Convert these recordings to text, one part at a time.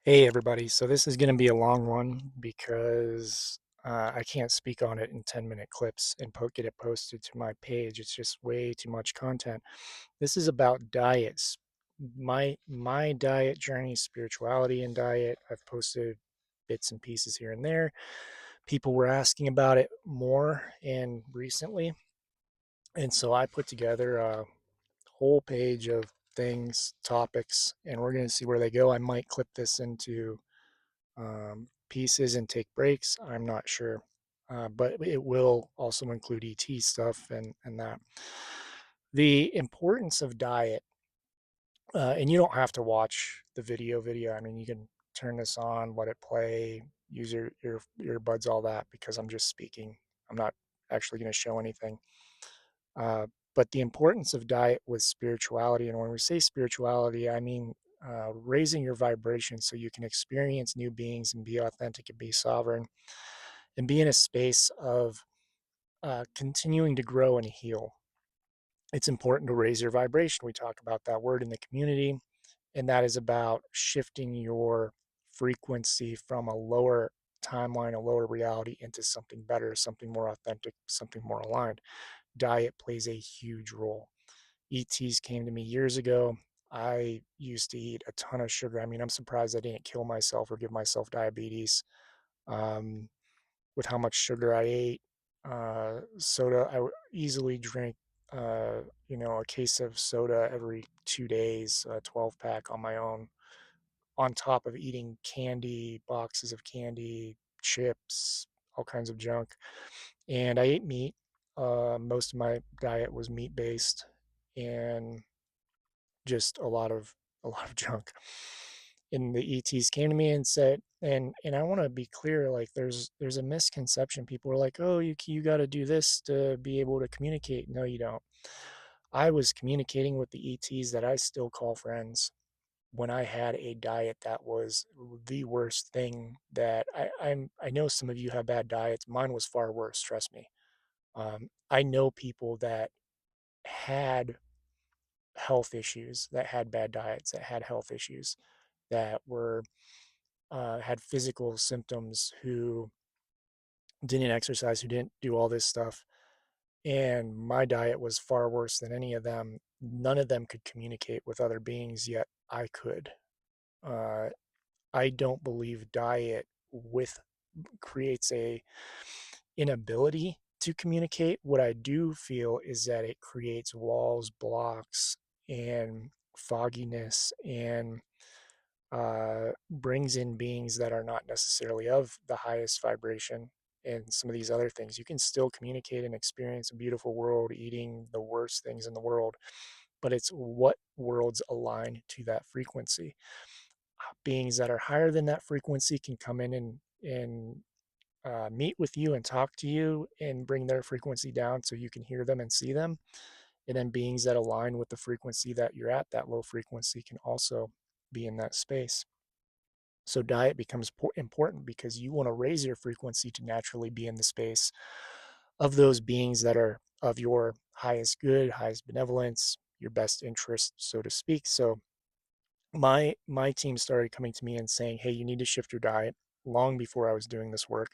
Hey everybody, so this is going to be a long one because I can't speak on it in 10-minute clips and get it posted to my page. It's just way too much content. This is about diets. My diet journey, spirituality and diet. I've posted bits and pieces here and there. People were asking about it more and recently, and so I put together a whole page of things, topics, and we're going to see where they go. I might clip this into pieces and take breaks. I'm not sure, but it will also include ET stuff and that. The importance of diet, and you don't have to watch the video. I mean, you can turn this on, let it play, use your earbuds, all that, because I'm just speaking. I'm not actually going to show anything. Uh, but the importance of diet with spirituality, and when we say spirituality, I mean raising your vibration so you can experience new beings and be authentic and be sovereign and be in a space of continuing to grow and heal. It's important to raise your vibration. We talk about that word in the community, and that is about shifting your frequency from a lower timeline, a lower reality into something better, something more authentic, something more aligned. Diet plays a huge role. ETs came to me years ago. I used to eat a ton of sugar. I mean, I'm surprised I didn't kill myself or give myself diabetes um, with how much sugar I ate. Soda, I would easily drink, a case of soda every 2 days, a 12 pack on my own, on top of eating candy, boxes of candy, chips, all kinds of junk. And I ate meat. Most of my diet was meat based, and just a lot of junk. And the ETs came to me and said, and I want to be clear, like there's a misconception. People are like, oh, you got to do this to be able to communicate. No, you don't. I was communicating with the ETs that I still call friends when I had a diet that was the worst thing that I know some of you have bad diets. Mine was far worse, trust me. I know people that had health issues, that had bad diets, that had health issues, that were had physical symptoms, who didn't exercise, who didn't do all this stuff. And my diet was far worse than any of them. None of them could communicate with other beings, yet I could. Uh, I don't believe diet with creates a inability to communicate. What I do feel is that it creates walls, blocks, and fogginess, and brings in beings that are not necessarily of the highest vibration, and some of these other things. You can still communicate and experience a beautiful world eating the worst things in the world, but it's what worlds align to that frequency. Beings that are higher than that frequency can come in and meet with you and talk to you and bring their frequency down so you can hear them and see them. And then beings that align with the frequency that you're at, that low frequency, can also be in that space. So diet becomes important because you want to raise your frequency to naturally be in the space of those beings that are of your highest good, highest benevolence, your best interest, so to speak. So my team started coming to me and saying, "Hey, you need to shift your diet," long before I was doing this work,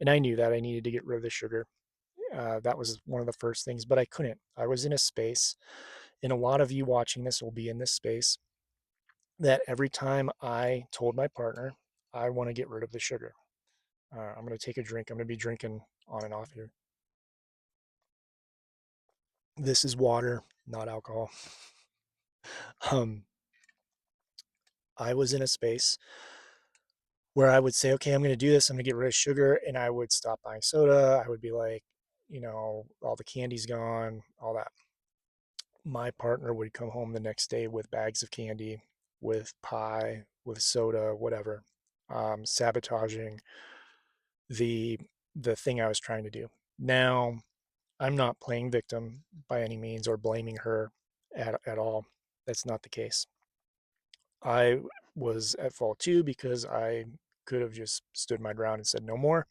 and I knew that I needed to get rid of the sugar. That was one of the first things, but I couldn't. I was in a space, and a lot of you watching this will be in this space, that every time I told my partner I want to get rid of the sugar, I'm going to take a drink. I'm going to be drinking on and off here. This is water, not alcohol. Um, I was in a space where I would say, okay, I'm going to do this. I'm going to get rid of sugar. And I would stop buying soda. I would be like, all the candy's gone, all that. My partner would come home the next day with bags of candy, with pie, with soda, whatever, sabotaging the the thing I was trying to do. Now, I'm not playing victim by any means or blaming her at all. That's not the case. I was at fault too because I could have just stood my ground and said no more.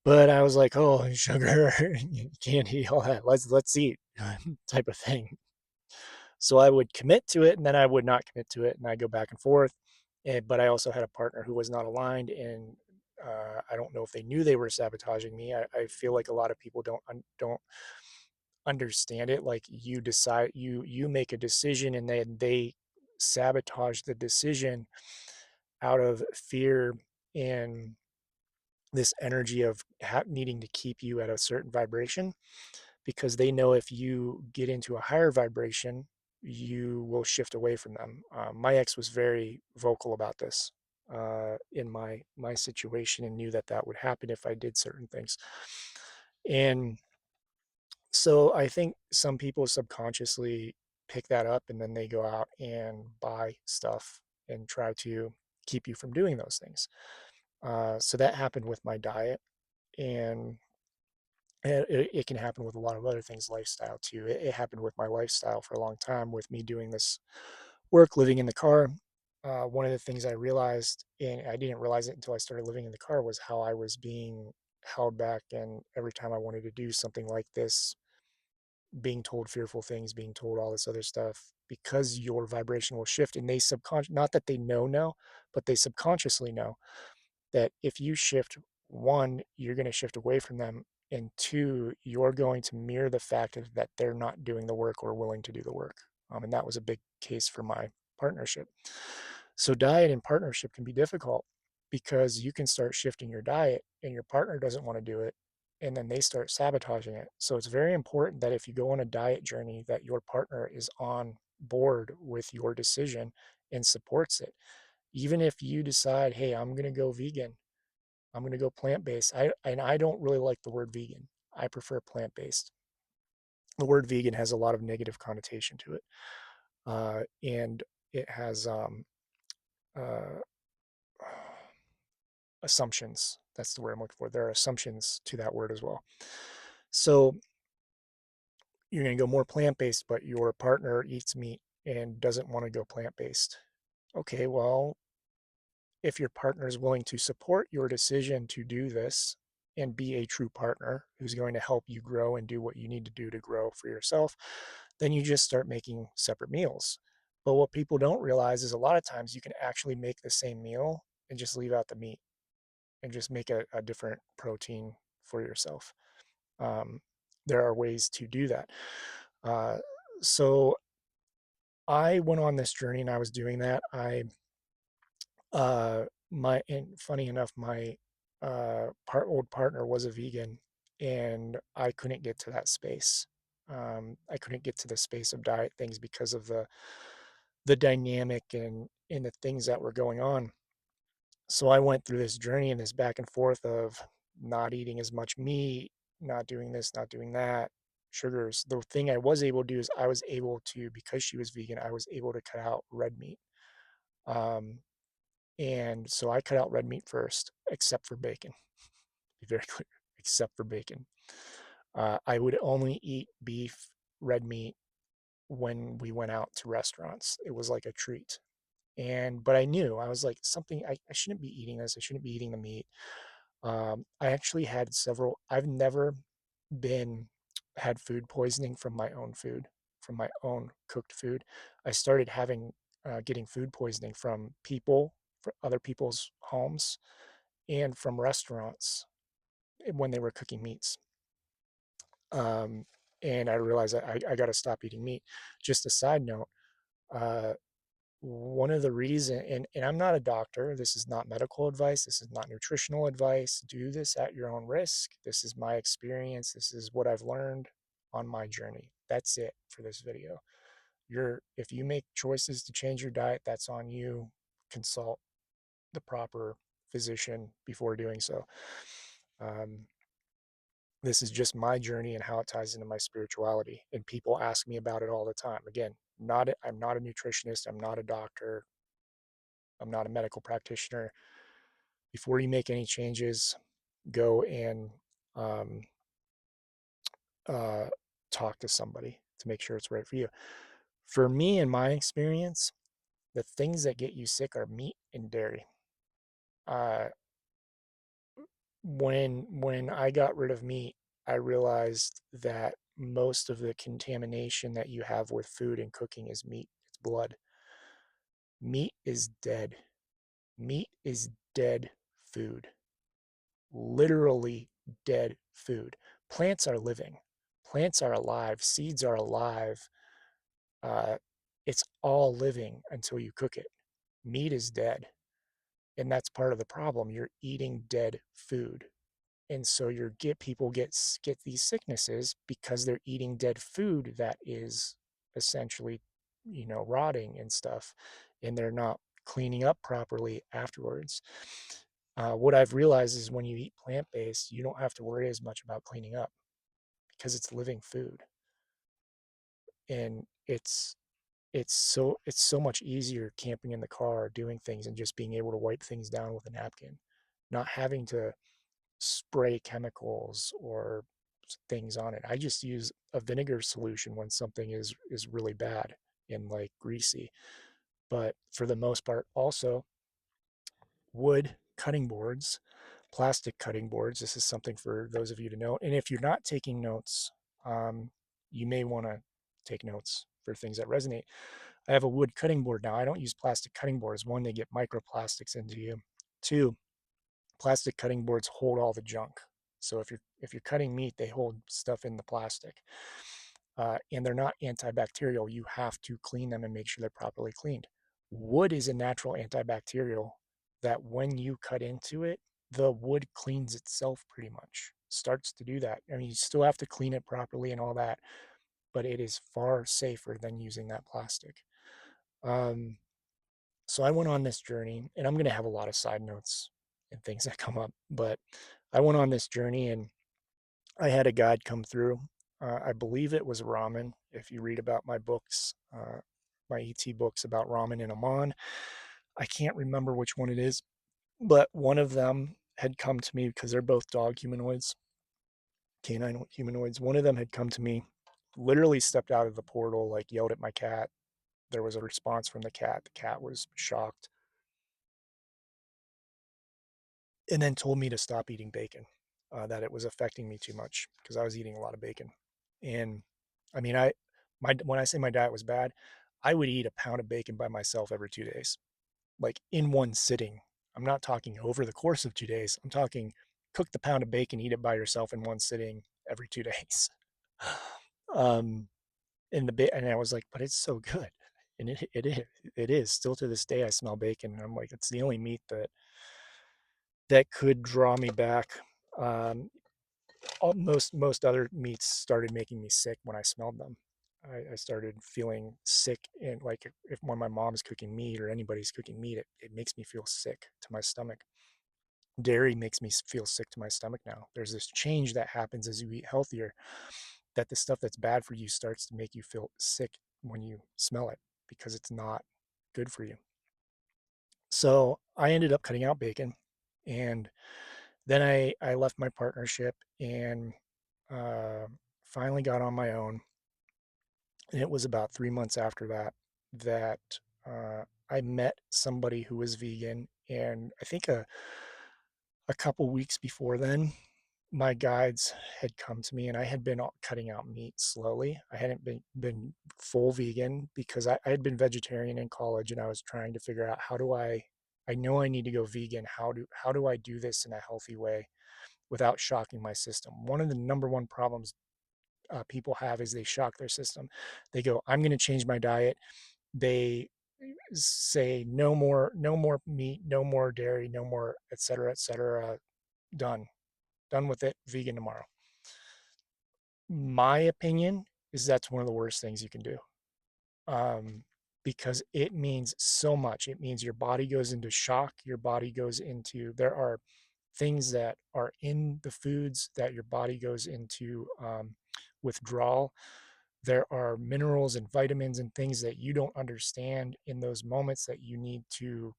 But I was like, oh, sugar, candy, all that. Let's eat, type of thing. So I would commit to it, and then I would not commit to it, and I go back and forth. But I also had a partner who was not aligned, and I don't know if they knew they were sabotaging me. I feel like a lot of people don't understand it. Like you decide, you make a decision, and then they sabotage the decision out of fear and this energy of needing to keep you at a certain vibration, because they know if you get into a higher vibration, you will shift away from them. My ex was very vocal about this in my situation, and knew that that would happen if I did certain things. And so I think some people subconsciously pick that up, and then they go out and buy stuff and try to keep you from doing those things. So that happened with my diet, and it can happen with a lot of other things, lifestyle too. It happened with my lifestyle for a long time, with me doing this work, living in the car. One of the things I realized, and I didn't realize it until I started living in the car, was how I was being held back. And every time I wanted to do something like this, being told fearful things, being told all this other stuff, because your vibration will shift. And they subconscious, not that they know, but they subconsciously know that if you shift, one, you're going to shift away from them, and two, you're going to mirror the fact that they're not doing the work or willing to do the work. And that was a big case for my partnership. So diet and partnership can be difficult, because you can start shifting your diet and your partner doesn't want to do it, and then they start sabotaging it. So it's very important that if you go on a diet journey, that your partner is on board with your decision and supports it. Even if you decide, hey, I'm going to go vegan, I'm going to go plant-based. I don't really like the word vegan. I prefer plant-based. The word vegan has a lot of negative connotation to it, and it has uh, assumptions. That's the word I'm looking for. There are assumptions to that word as well. So you're going to go more plant-based, but your partner eats meat and doesn't want to go plant-based. Okay, well, if your partner is willing to support your decision to do this and be a true partner who's going to help you grow and do what you need to do to grow for yourself, then you just start making separate meals. But what people don't realize is a lot of times you can actually make the same meal and just leave out the meat, and just make a different protein for yourself. Um, there are ways to do that. Uh, so I went on this journey and I was doing that. And funny enough, my old partner was a vegan, and I couldn't get to that space. I couldn't get to the space of diet things because of the dynamic and the things that were going on. So I went through this journey and this back and forth of not eating as much meat, not doing this, not doing that, sugars. The thing I was able to do is I was able to, because she was vegan, I was able to cut out red meat. Um, and so I cut out red meat first, except for bacon. Be very clear, except for bacon. I would only eat beef, red meat when we went out to restaurants. It was like a treat. But I knew, I was like, something, I shouldn't be eating this. I shouldn't be eating the meat. I actually had I've never been, had food poisoning from my own food, from my own cooked food. I started getting food poisoning from other people's homes, and from restaurants when they were cooking meats. Um, and I realized that I got to stop eating meat. Just a side note, uh, one of the reason, and I'm not a doctor, this is not medical advice, this is not nutritional advice. Do this at your own risk. This is my experience. This is what I've learned on my journey. That's it for this video. If you make choices to change your diet, that's on you. Consult the proper physician before doing so. Um, this is just my journey and how it ties into my spirituality. And people ask me about it all the time. Again, I'm not a nutritionist. I'm not a doctor. I'm not a medical practitioner. Before you make any changes, go and um, uh, talk to somebody to make sure it's right for you. For me, in my experience, the things that get you sick are meat and dairy. Uh, when I got rid of meat, I realized that most of the contamination that you have with food and cooking is meat. It's blood. Meat is dead. Meat is dead food, literally dead food. Plants are living, plants are alive, seeds are alive. Uh, it's all living until you cook it. Meat is dead. And that's part of the problem. You're eating dead food. And so you get people get these sicknesses because they're eating dead food that is essentially, rotting and stuff, and they're not cleaning up properly afterwards. What I've realized is when you eat plant-based, you don't have to worry as much about cleaning up because it's living food, and it's so much easier camping in the car, doing things, and just being able to wipe things down with a napkin, not having to spray chemicals or things on it. I just use a vinegar solution when something is really bad and like greasy. But for the most part, also wood cutting boards, plastic cutting boards. This is something for those of you to know. And if you're not taking notes, um, you may want to take notes for things that resonate. I have a wood cutting board now. I don't use plastic cutting boards. One, they get microplastics into you. Two, plastic cutting boards hold all the junk. So if you're cutting meat, they hold stuff in the plastic, and they're not antibacterial. You have to clean them and make sure they're properly cleaned. Wood is a natural antibacterial that when you cut into it, the wood cleans itself pretty much. Starts to do that. I mean, you still have to clean it properly and all that, but it is far safer than using that plastic. Um, so I went on this journey, and I'm going to have a lot of side notes and things that come up, but I went on this journey and I had a guide come through. I believe it was ramen. If you read about my books, my ET books about ramen in Oman, I can't remember which one it is, but one of them had come to me because they're both dog humanoids, canine humanoids. One of them had come to me, literally stepped out of the portal, like yelled at my cat. There was a response from the cat. The cat was shocked, and then told me to stop eating bacon, that it was affecting me too much because I was eating a lot of bacon. And I mean, when I say my diet was bad, I would eat a pound of bacon by myself every 2 days, like in one sitting. I'm not talking over the course of 2 days. I'm talking cook the pound of bacon, eat it by yourself in one sitting every 2 days. um, and I was like, but it's so good, and it is still to this day. I smell bacon, and I'm like, it's the only meat that could draw me back. Um, most other meats started making me sick when I smelled them. I started feeling sick, and like if when my mom's cooking meat or anybody's cooking meat, it makes me feel sick to my stomach. Dairy makes me feel sick to my stomach now. There's this change that happens as you eat healthier, that the stuff that's bad for you starts to make you feel sick when you smell it because it's not good for you. So I ended up cutting out bacon, and then I left my partnership and uh, finally got on my own. And it was about 3 months after that I met somebody who was vegan, and I think a couple weeks before then, my guides had come to me, and I had been cutting out meat slowly. I hadn't been full vegan because I had been vegetarian in college, and I was trying to figure out how do I know I need to go vegan. How do I do this in a healthy way without shocking my system? One of the number one problems people have is they shock their system. They go, I'm going to change my diet. They say no more meat, no more dairy, no more, et cetera, done, done with it, vegan tomorrow. My opinion is that's one of the worst things you can do, um, because it means so much. It means your body goes into shock. Your body goes into, there are things that are in the foods that your body goes into withdrawal. There are minerals and vitamins and things that you don't understand in those moments that you need to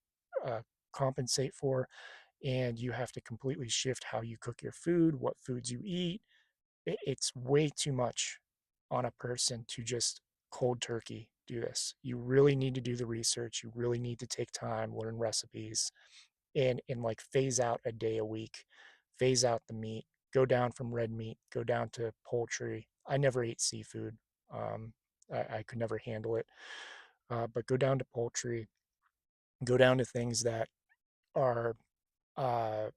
uh, compensate for. And you have to completely shift how you cook your food, what foods you eat. It's way too much on a person to just cold turkey do this. You really need to do the research. You really need to take time, learn recipes, and like phase out a day a week, phase out the meat, go down from red meat, go down to poultry. I never ate seafood. Um, I could never handle it. But go down to poultry, go down to things that are uh,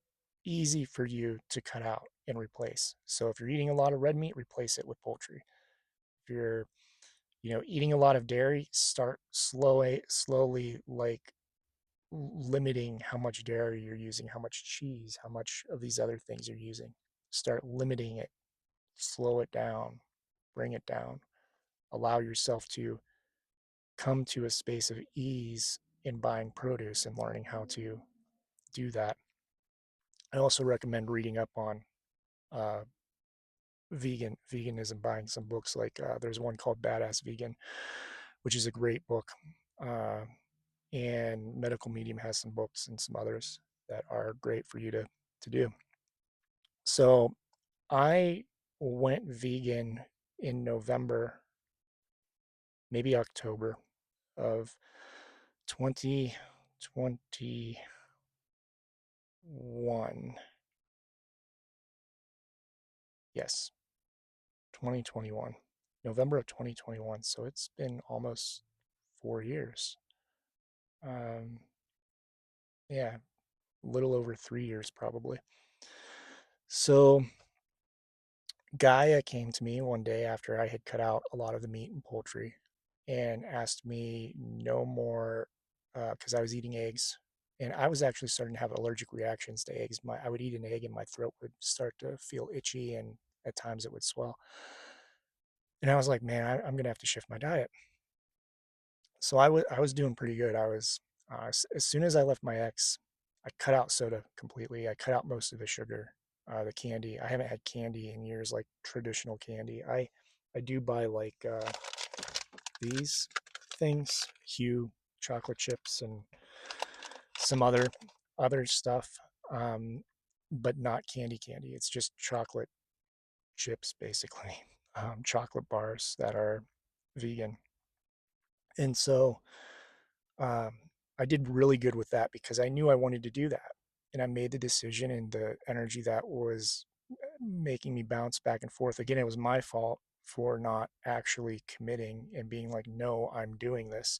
easy for you to cut out and replace. So if you're eating a lot of red meat, replace it with poultry. If you're, eating a lot of dairy, start slowly, like limiting how much dairy you're using, how much cheese, how much of these other things you're using. Start limiting it, slow it down, bring it down. Allow yourself to come to a space of ease in buying produce and learning how to do that. I also recommend reading up on uh, veganism, buying some books like there's one called Badass Vegan, which is a great book. Uh, and Medical Medium has some books and some others that are great for you to do. So I went vegan in November, maybe October of 2021. Yes, 2021. November of 2021. So it's been almost 4 years. Um, yeah, a little over 3 years probably. So Gaia came to me one day after I had cut out a lot of the meat and poultry and asked me no more because I was eating eggs. And I was actually starting to have allergic reactions to eggs. I would eat an egg and my throat would start to feel itchy and at times it would swell. And I was like, man, I'm going to have to shift my diet. So I was doing pretty good. I was as soon as I left my ex, I cut out soda completely. I cut out most of the sugar, the candy. I haven't had candy in years, like traditional candy. I do buy like these things, Hue chocolate chips and some other stuff, um, but not candy. It's just chocolate chips basically, chocolate bars that are vegan. And so um, I did really good with that because I knew I wanted to do that. And I made the decision, and the energy that was making me bounce back and forth. Again, it was my fault for not actually committing and being like, no, I'm doing this.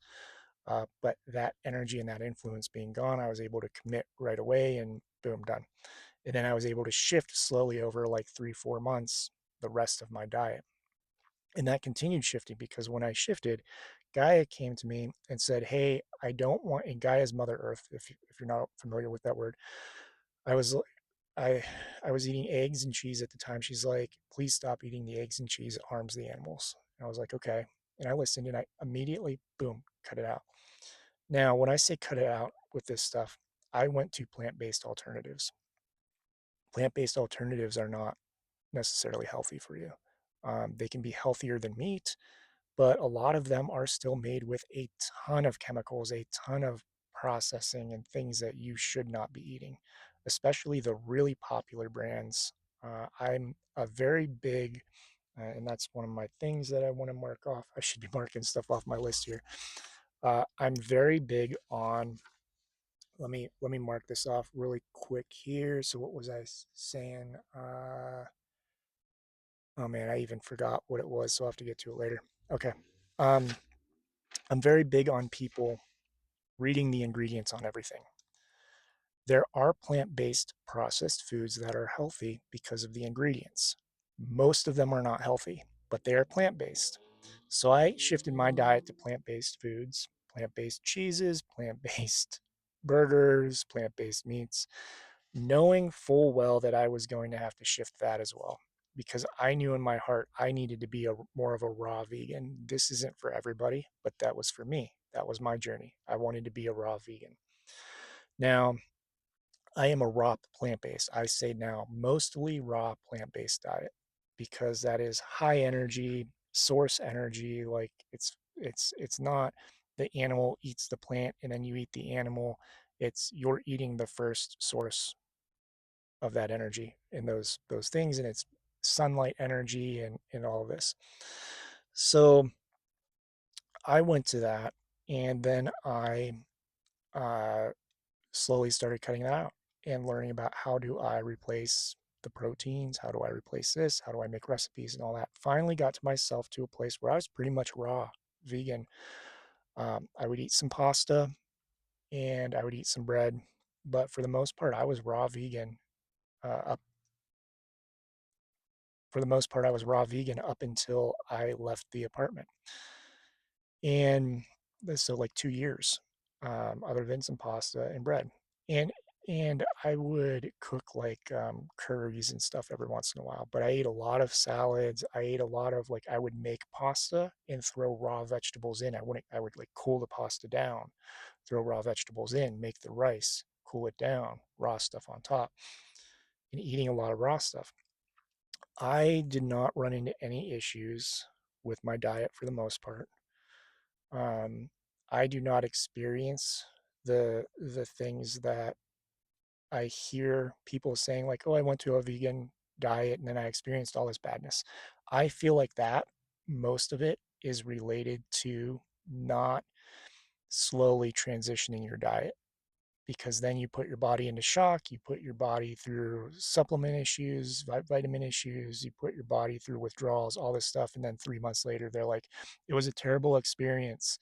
But that energy and that influence being gone, I was able to commit right away and boom, done. And then I was able to shift slowly over like 3, 4 months the rest of my diet. And that continued shifting because when I shifted, Gaia came to me and said, hey, I don't want, and Gaia's Mother Earth, if you're not familiar with that word, I was I I was eating eggs and cheese at the time. She's like, please stop eating the eggs and cheese. It harms the animals. And I was like, okay. And I listened and I immediately, boom, cut it out. Now, when I say cut it out with this stuff, I went to plant-based alternatives. Plant-based alternatives are not necessarily healthy for you. They can be healthier than meat, but a lot of them are still made with a ton of chemicals, a ton of processing and things that you should not be eating, especially the really popular brands. I'm a very big, and that's one of my things that I want to mark off. I should be marking stuff off my list here. I'm very big on. Let me mark this off really quick here. So what was I saying? Oh man, I even forgot what it was, so I'll have to get to it later. Okay. Um, I'm very big on people reading the ingredients on everything. There are plant based processed foods that are healthy because of the ingredients. Most of them are not healthy, but they are plant based. So I shifted my diet to plant based foods, plant based cheeses, plant based burgers, plant based meats, knowing full well that I was going to have to shift that as well because I knew in my heart I needed to be a more of a raw vegan. This isn't for everybody, but that was for me. That was my journey. I wanted to be a raw vegan. Now, I am a raw plant-based. I say now mostly raw plant-based diet because that is high energy, source energy. Like it's not the animal eats the plant and then you eat the animal. It's you're eating the first source of that energy and those things, and it's sunlight energy and all of this. So I went to that, and then I uh, slowly started cutting that out and learning about how do I replace the proteins, how do I replace this, how do I make recipes and all that. Finally got to myself to a place where I was pretty much raw vegan. I would eat some pasta and I would eat some bread. but for the most part, I was raw vegan. Up for the most part, I was raw vegan up until I left the apartment, and so like 2 years, other than some pasta and bread, and I would cook like curries and stuff every once in a while. But I ate a lot of salads. I ate a lot of like I would make pasta and throw raw vegetables in. I would like cool the pasta down, throw raw vegetables in, make the rice, cool it down, raw stuff on top, and eating a lot of raw stuff. I did not run into any issues with my diet for the most part. Um, I do not experience the things that I hear people saying, like, "Oh, I went to a vegan diet and then I experienced all this badness." I feel like that most of it is related to not slowly transitioning your diet, because then you put your body into shock, you put your body through supplement issues, vitamin issues, you put your body through withdrawals, all this stuff, and then 3 months later they're like, it was a terrible experience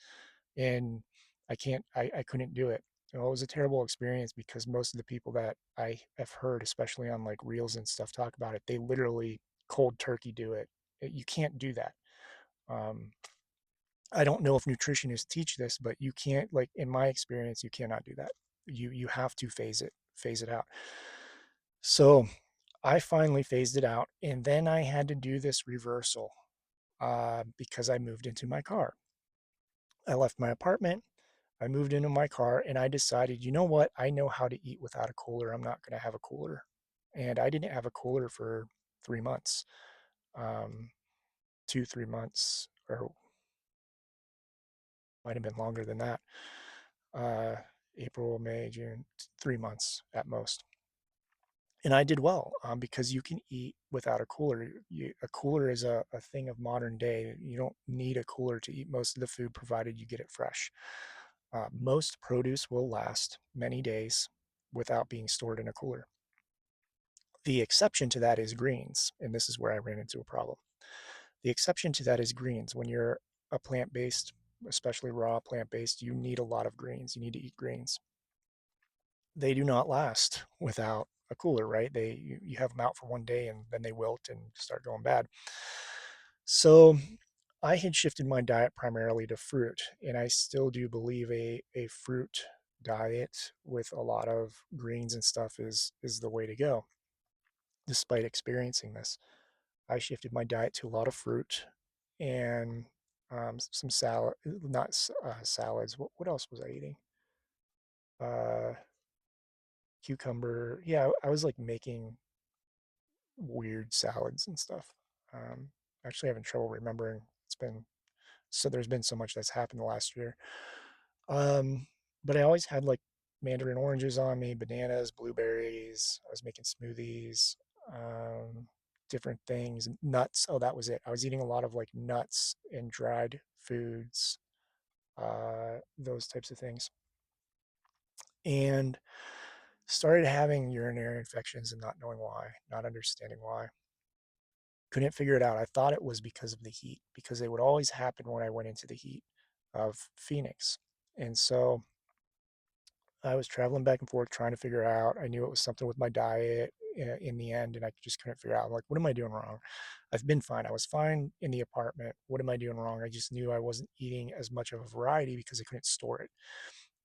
and I couldn't do it. Well, it was a terrible experience because most of the people that I have heard, especially on like reels and stuff, talk about it, they literally cold turkey do it. You can't do that. um, I don't know if nutritionists teach this, but you can't, like in my experience, you cannot do that. You have to phase it out. So I finally phased it out, and then I had to do this reversal because I moved into my car. I left my apartment, I moved into my car, and I decided, you know what? I know how to eat without a cooler. I'm not going to have a cooler, and I didn't have a cooler for 3 months, um, 2, 3 months, or might have been longer than that. uh, April, May, June, 3 months at most. And I did well because you can eat without a cooler. A cooler is a thing of modern day. You don't need a cooler to eat most of the food, provided you get it fresh. Most produce will last many days without being stored in a cooler. The exception to that is greens, and this is where I ran into a problem. The exception to that is greens. When you're a plant based, especially raw plant based, you need a lot of greens. You need to eat greens. They do not last without a cooler, right? You have them out for one day and then they wilt and start going bad. So I had shifted my diet primarily to fruit, and I still do believe a fruit diet with a lot of greens and stuff is the way to go. Despite experiencing this, I shifted my diet to a lot of fruit and some salad, not salads. What else was I eating? Uh, Cucumber. Yeah, I was like making weird salads and stuff. Um, Actually having trouble remembering. There's been so much that's happened the last year. Um, but I always had like mandarin oranges on me, bananas, blueberries. I was making smoothies, um, different things, nuts. Oh, that was it. I was eating a lot of like nuts and dried foods, those types of things, and started having urinary infections and not knowing why, not understanding why. Couldn't figure it out. I thought it was because of the heat, because it would always happen when I went into the heat of Phoenix. And so I was traveling back and forth trying to figure out. I knew it was something with my diet in the end, and I just couldn't figure out. I'm like, what am I doing wrong? I've been fine. I was fine in the apartment. What am I doing wrong? I just knew I wasn't eating as much of a variety because I couldn't store it.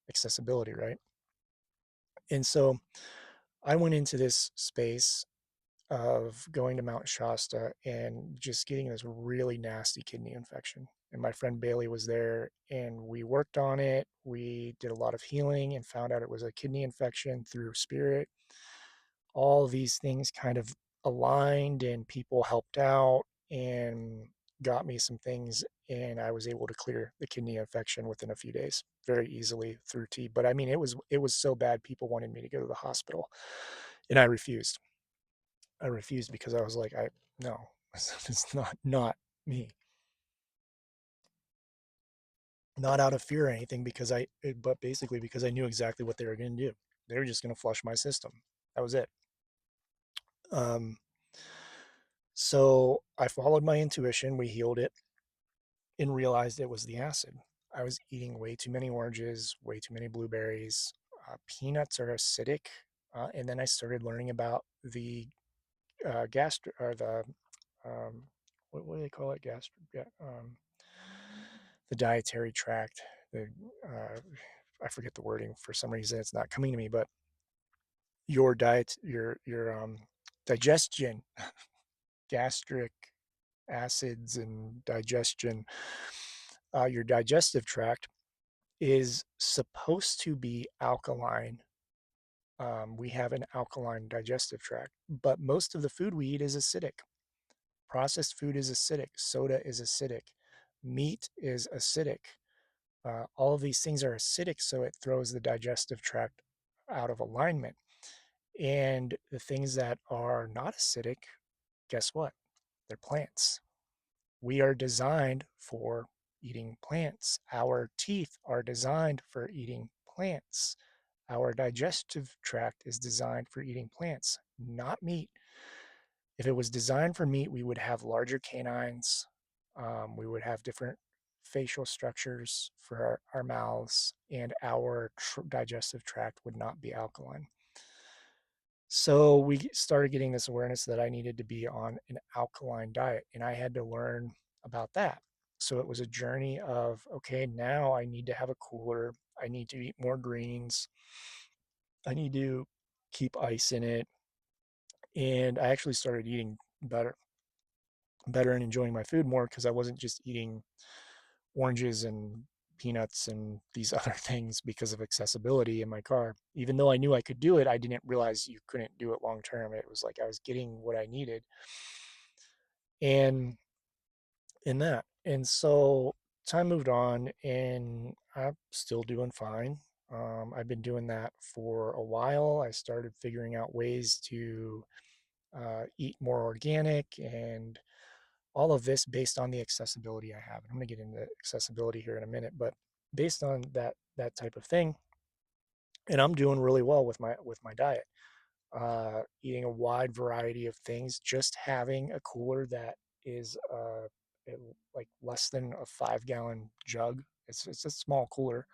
Accessibility, right? And so I went into this space of going to Mount Shasta and just getting this really nasty kidney infection. And my friend Bailey was there and we worked on it. We did a lot of healing and found out it was a kidney infection through spirit. All of these things kind of aligned and people helped out and got me some things, and I was able to clear the kidney infection within a few days very easily through tea. But I mean, it was so bad people wanted me to go to the hospital and I refused. I refused because I was like, I no, it's not me. Not out of fear or anything, but basically because I knew exactly what they were going to do. They were just going to flush my system. That was it. Um, so I followed my intuition. We healed it and realized it was the acid. I was eating way too many oranges, way too many blueberries. peanuts are acidic. And then I started learning about the gastro or the um, what do they call it? The dietary tract. The I forget the wording for some reason. It's not coming to me, but your diet, your digestion, gastric acids and digestion, your digestive tract is supposed to be alkaline. We have an alkaline digestive tract, but most of the food we eat is acidic. Processed food is acidic. Soda is acidic. Meat is acidic. All of these things are acidic, so it throws the digestive tract out of alignment. And the things that are not acidic, guess what? They're plants. We are designed for eating plants. Our teeth are designed for eating plants. Our digestive tract is designed for eating plants, not meat. If it was designed for meat, we would have larger canines. We would have different facial structures for our mouths, and our digestive tract would not be alkaline. So we started getting this awareness that I needed to be on an alkaline diet, and I had to learn about that. So it was a journey of, okay, now I need to have a cooler. I need to eat more greens. I need to keep ice in it. And I actually started eating better and enjoying my food more because I wasn't just eating oranges and peanuts and these other things because of accessibility in my car. Even though I knew I could do it, I didn't realize you couldn't do it long term. It was like I was getting what I needed and in that. And so time moved on and I'm still doing fine. I've been doing that for a while. I started figuring out ways to eat more organic and all of this based on the accessibility I have. And I'm going to get into accessibility here in a minute, but based on that type of thing, and I'm doing really well with my diet. Eating a wide variety of things, just having a cooler that is like less than a 5 gallon jug. It's a small cooler,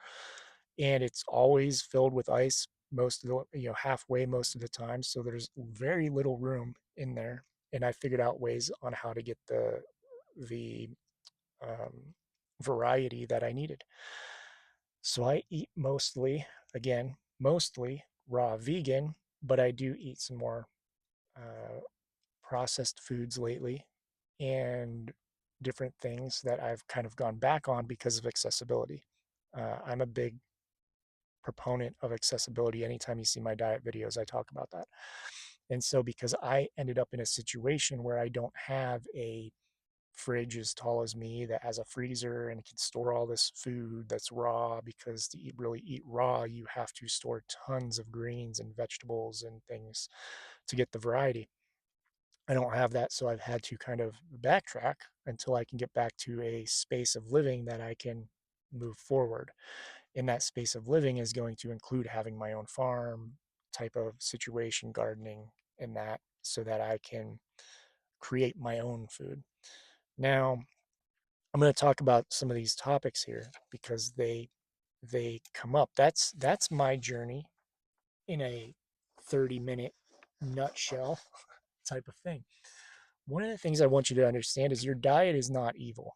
and it's always filled with ice most of the halfway most of the time. So there's very little room in there, and I figured out ways on how to get the variety that I needed. So I eat mostly raw vegan, but I do eat some more uh, processed foods lately and different things that I've kind of gone back on because of accessibility. I'm a big proponent of accessibility. Anytime you see my diet videos, I talk about that. And so, because I ended up in a situation where I don't have a fridge as tall as me that has a freezer and can store all this food that's raw, because to really eat raw you have to store tons of greens and vegetables and things to get the variety. I don't have that, so I've had to kind of backtrack until I can get back to a space of living that I can move forward. And that space of living is going to include having my own farm type of situation, gardening and that, so that I can create my own food. Now, I'm going to talk about some of these topics here because they come up. That's my journey in a 30-minute nutshell type of thing. One of the things I want you to understand is your diet is not evil.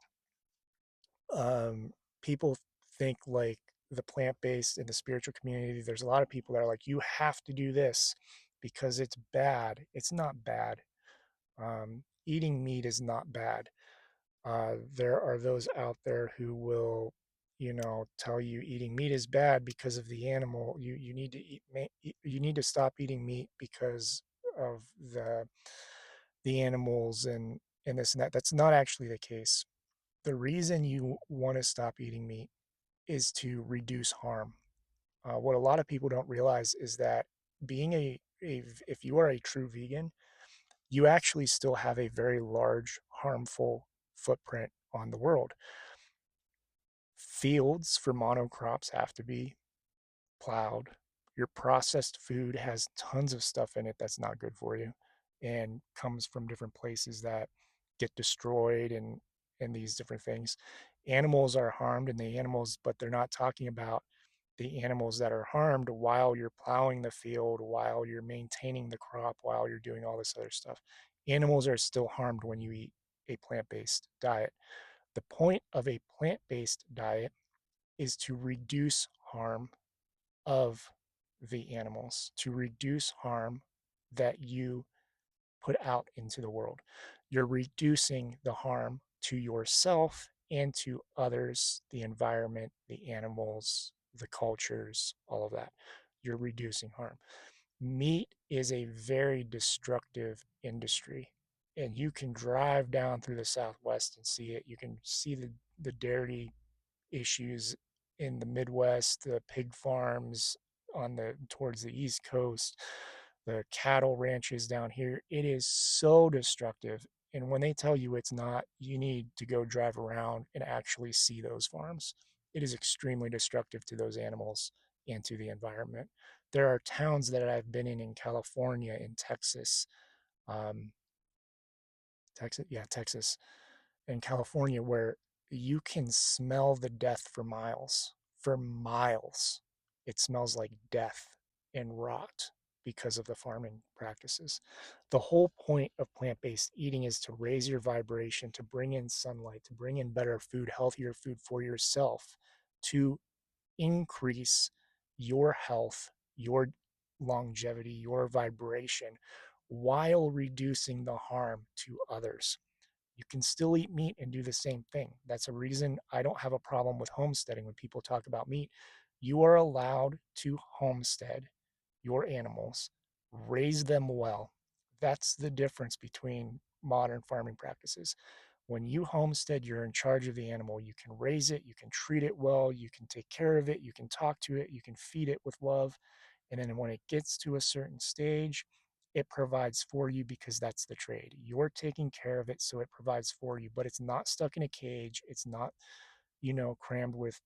People think like the plant-based and the spiritual community, there's a lot of people that are like, you have to do this because it's bad. It's not bad. Eating meat is not bad. There are those out there who will, tell you eating meat is bad because of the animal. You need to you need to stop eating meat because of the animals and this and that. That's not actually the case. The reason you want to stop eating meat is to reduce harm. What a lot of people don't realize is that being if you are a true vegan, you actually still have a very large harmful footprint on the world. Fields for monocrops have to be plowed. Your processed food has tons of stuff in it that's not good for you and comes from different places that get destroyed and these different things. Animals are harmed, and the animals, but they're not talking about the animals that are harmed while you're plowing the field, while you're maintaining the crop, while you're doing all this other stuff. Animals are still harmed when you eat a plant-based diet. The point of a plant-based diet is to reduce harm of the animals, to reduce harm that you put out into the world. You're reducing the harm to yourself and to others, the environment, the animals, the cultures, all of that. You're reducing harm. Meat is a very destructive industry. And you can drive down through the Southwest and see it. You can see the dairy issues in the Midwest, the pig farms on the towards the East Coast, the cattle ranches down here. It is so destructive. And when they tell you it's not, you need to go drive around and actually see those farms. It is extremely destructive to those animals and to the environment. There are towns that I've been in California, in Texas, um, Texas, in California, where you can smell the death for miles. For miles, it smells like death and rot because of the farming practices. The whole point of plant based eating is to raise your vibration, to bring in sunlight, to bring in better food, healthier food for yourself, to increase your health, your longevity, your vibration, while reducing the harm to others. You can still eat meat and do the same thing. That's a reason I don't have a problem with homesteading when people talk about meat. You are allowed to homestead your animals, raise them well. That's the difference between modern farming practices. When you homestead, you're in charge of the animal. You can raise it, you can treat it well, you can take care of it, you can talk to it, you can feed it with love. And then when it gets to a certain stage, it provides for you because that's the trade. You're taking care of it, so it provides for you, but it's not stuck in a cage. It's not, crammed with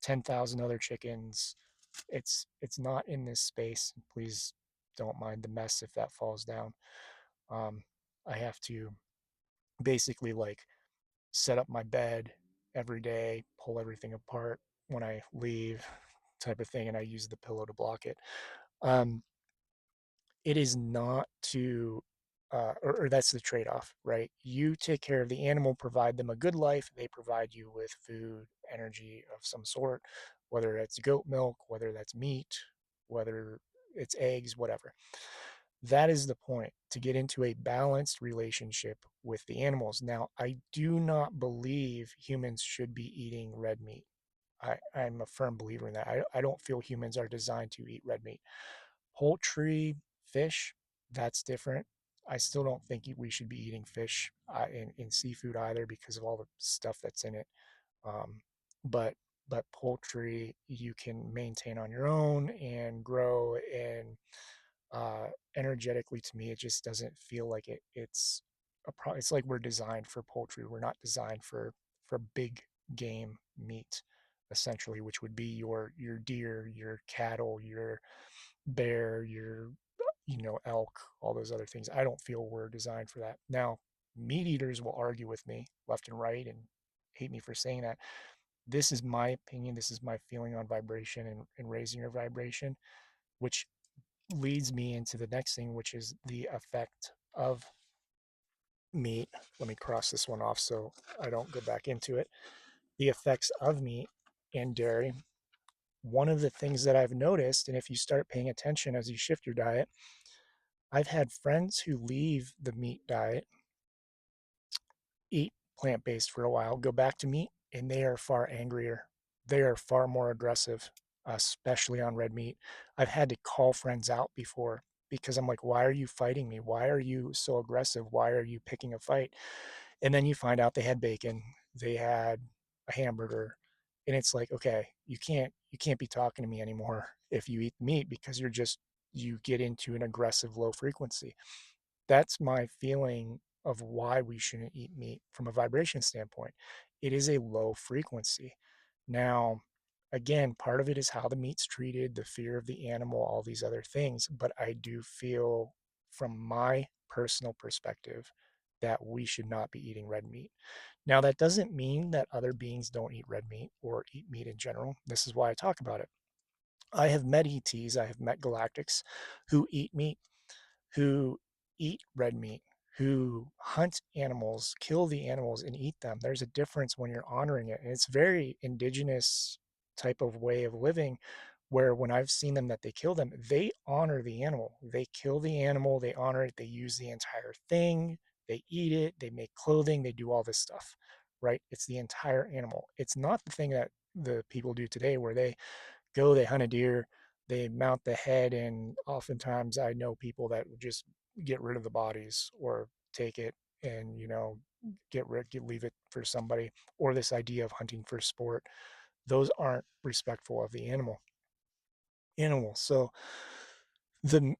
10,000 other chickens. It's not in this space. Please don't mind the mess if that falls down. Um, I have to basically like set up my bed every day, pull everything apart when I leave, type of thing, and I use the pillow to block it. Um, it is not to or that's the trade-off, right? You take care of the animal, provide them a good life, they provide you with food, energy of some sort, whether it's goat milk, whether that's meat, whether it's eggs, whatever. That is the point, to get into a balanced relationship with the animals. Now, I do not believe humans should be eating red meat. I'm a firm believer in that. I don't feel humans are designed to eat red meat. Poultry, fish, that's different. I still don't think we should be eating fish in seafood either because of all the stuff that's in it. Um, but but poultry you can maintain on your own and grow, and uh, energetically, to me it just doesn't feel like it's like we're designed for poultry. We're not designed for big game meat, essentially, which would be your deer, your cattle, your bear, your elk, all those other things. I don't feel we're designed for that. Now, meat eaters will argue with me left and right and hate me for saying that. This is my opinion. This is my feeling on vibration and raising your vibration, which leads me into the next thing, which is the effect of meat. Let me cross this one off so I don't go back into it. The effects of meat and dairy. One of the things that I've noticed, and if you start paying attention as you shift your diet, I've had friends who leave the meat diet, eat plant based for a while, go back to meat, and they are far angrier. They are far more aggressive, especially on red meat. I've had to call friends out before because I'm like, why are you fighting me? Why are you so aggressive? Why are you picking a fight? And then you find out they had bacon, they had a hamburger, and it's like, okay, you can't be talking to me anymore if you eat meat because you get into an aggressive low frequency. That's my feeling of why we shouldn't eat meat from a vibration standpoint. It is a low frequency. Now, again, part of it is how the meat's treated, the fear of the animal, all these other things. But I do feel, from my personal perspective, that we should not be eating red meat. Now, that doesn't mean that other beings don't eat red meat or eat meat in general. This is why I talk about it. I have met ETs, I have met Galactics who eat meat, who eat red meat, who hunt animals, kill the animals and eat them. There's a difference when you're honoring it. And it's very indigenous type of way of living where when I've seen them that they kill them, they honor the animal. They kill the animal, they honor it, they use the entire thing, they eat it, they make clothing, they do all this stuff, right? It's the entire animal. It's not the thing that the people do today where they go, they hunt a deer, they mount the head, and oftentimes I know people that would just get rid of the bodies or take it and leave it for somebody, or this idea of hunting for sport. Those aren't respectful of the animal. So the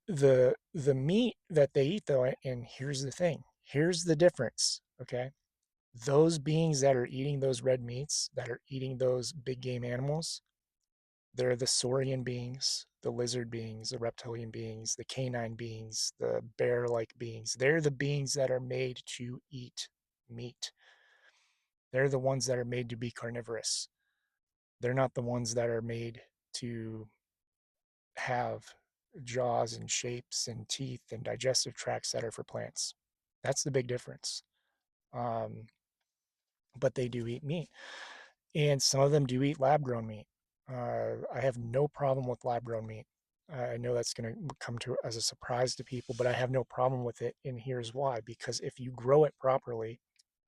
meat that they eat though, and here's the thing, here's the difference, okay? Those beings that are eating those red meats, that are eating those big game animals, they're the saurian beings, the lizard beings, the reptilian beings, the canine beings, the bear like beings. They're the beings that are made to eat meat. They're the ones that are made to be carnivorous. They're not the ones that are made to have jaws and shapes and teeth and digestive tracts that are for plants. That's the big difference. Um, but they do eat meat. And some of them do eat lab grown meat. I have no problem with lab grown meat. I know that's going to come to as a surprise to people, but I have no problem with it. And here's why: because if you grow it properly,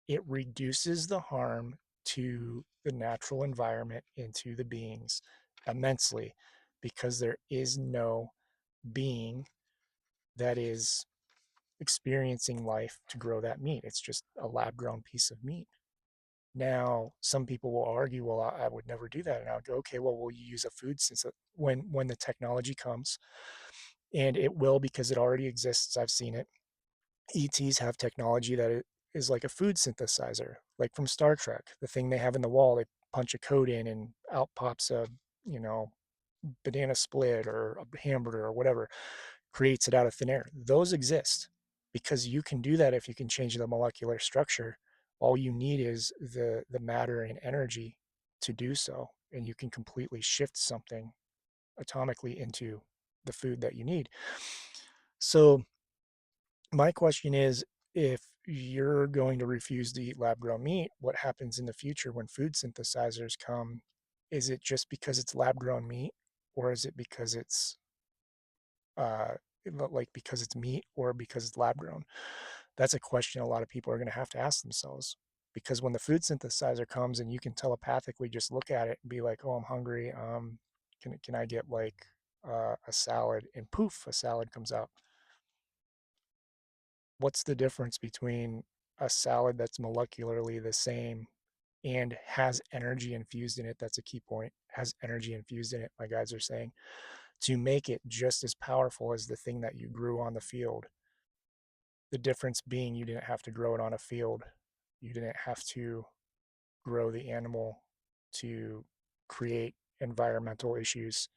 it reduces the harm to the natural environment and to the beings immensely, because there is no being that is experiencing life to grow that meat. It's just a lab grown piece of meat. Now, some people will argue, well, I would never do that. And I'll go, okay, well, will you use a food since when the technology comes, and it will because it already exists. I've seen it. ETs have technology that it is like a food synthesizer, like from Star Trek, the thing they have in the wall. They punch a code in and out pops a, you know, banana split or a hamburger or whatever, creates it out of thin air. Those exist because you can do that if you can change the molecular structure. All you need is the matter and energy to do so, and you can completely shift something atomically into the food that you need. So my question is, if you're going to refuse to eat lab grown meat, what happens in the future when food synthesizers come? Is it just because it's lab grown meat, or is it because it's uh, like because it's meat or because it's lab grown? That's a question a lot of people are going to have to ask themselves, because when the food synthesizer comes and you can telepathically just look at it and be like, "Oh, I'm hungry. Can I get like a salad?" And poof, a salad comes out. What's the difference between a salad that's molecularly the same and has energy infused in it? That's a key point. Has energy infused in it, my guys are saying, to make it just as powerful as the thing that you grew on the field. The difference being you didn't have to grow it on a field. You didn't have to grow the animal to create environmental issues.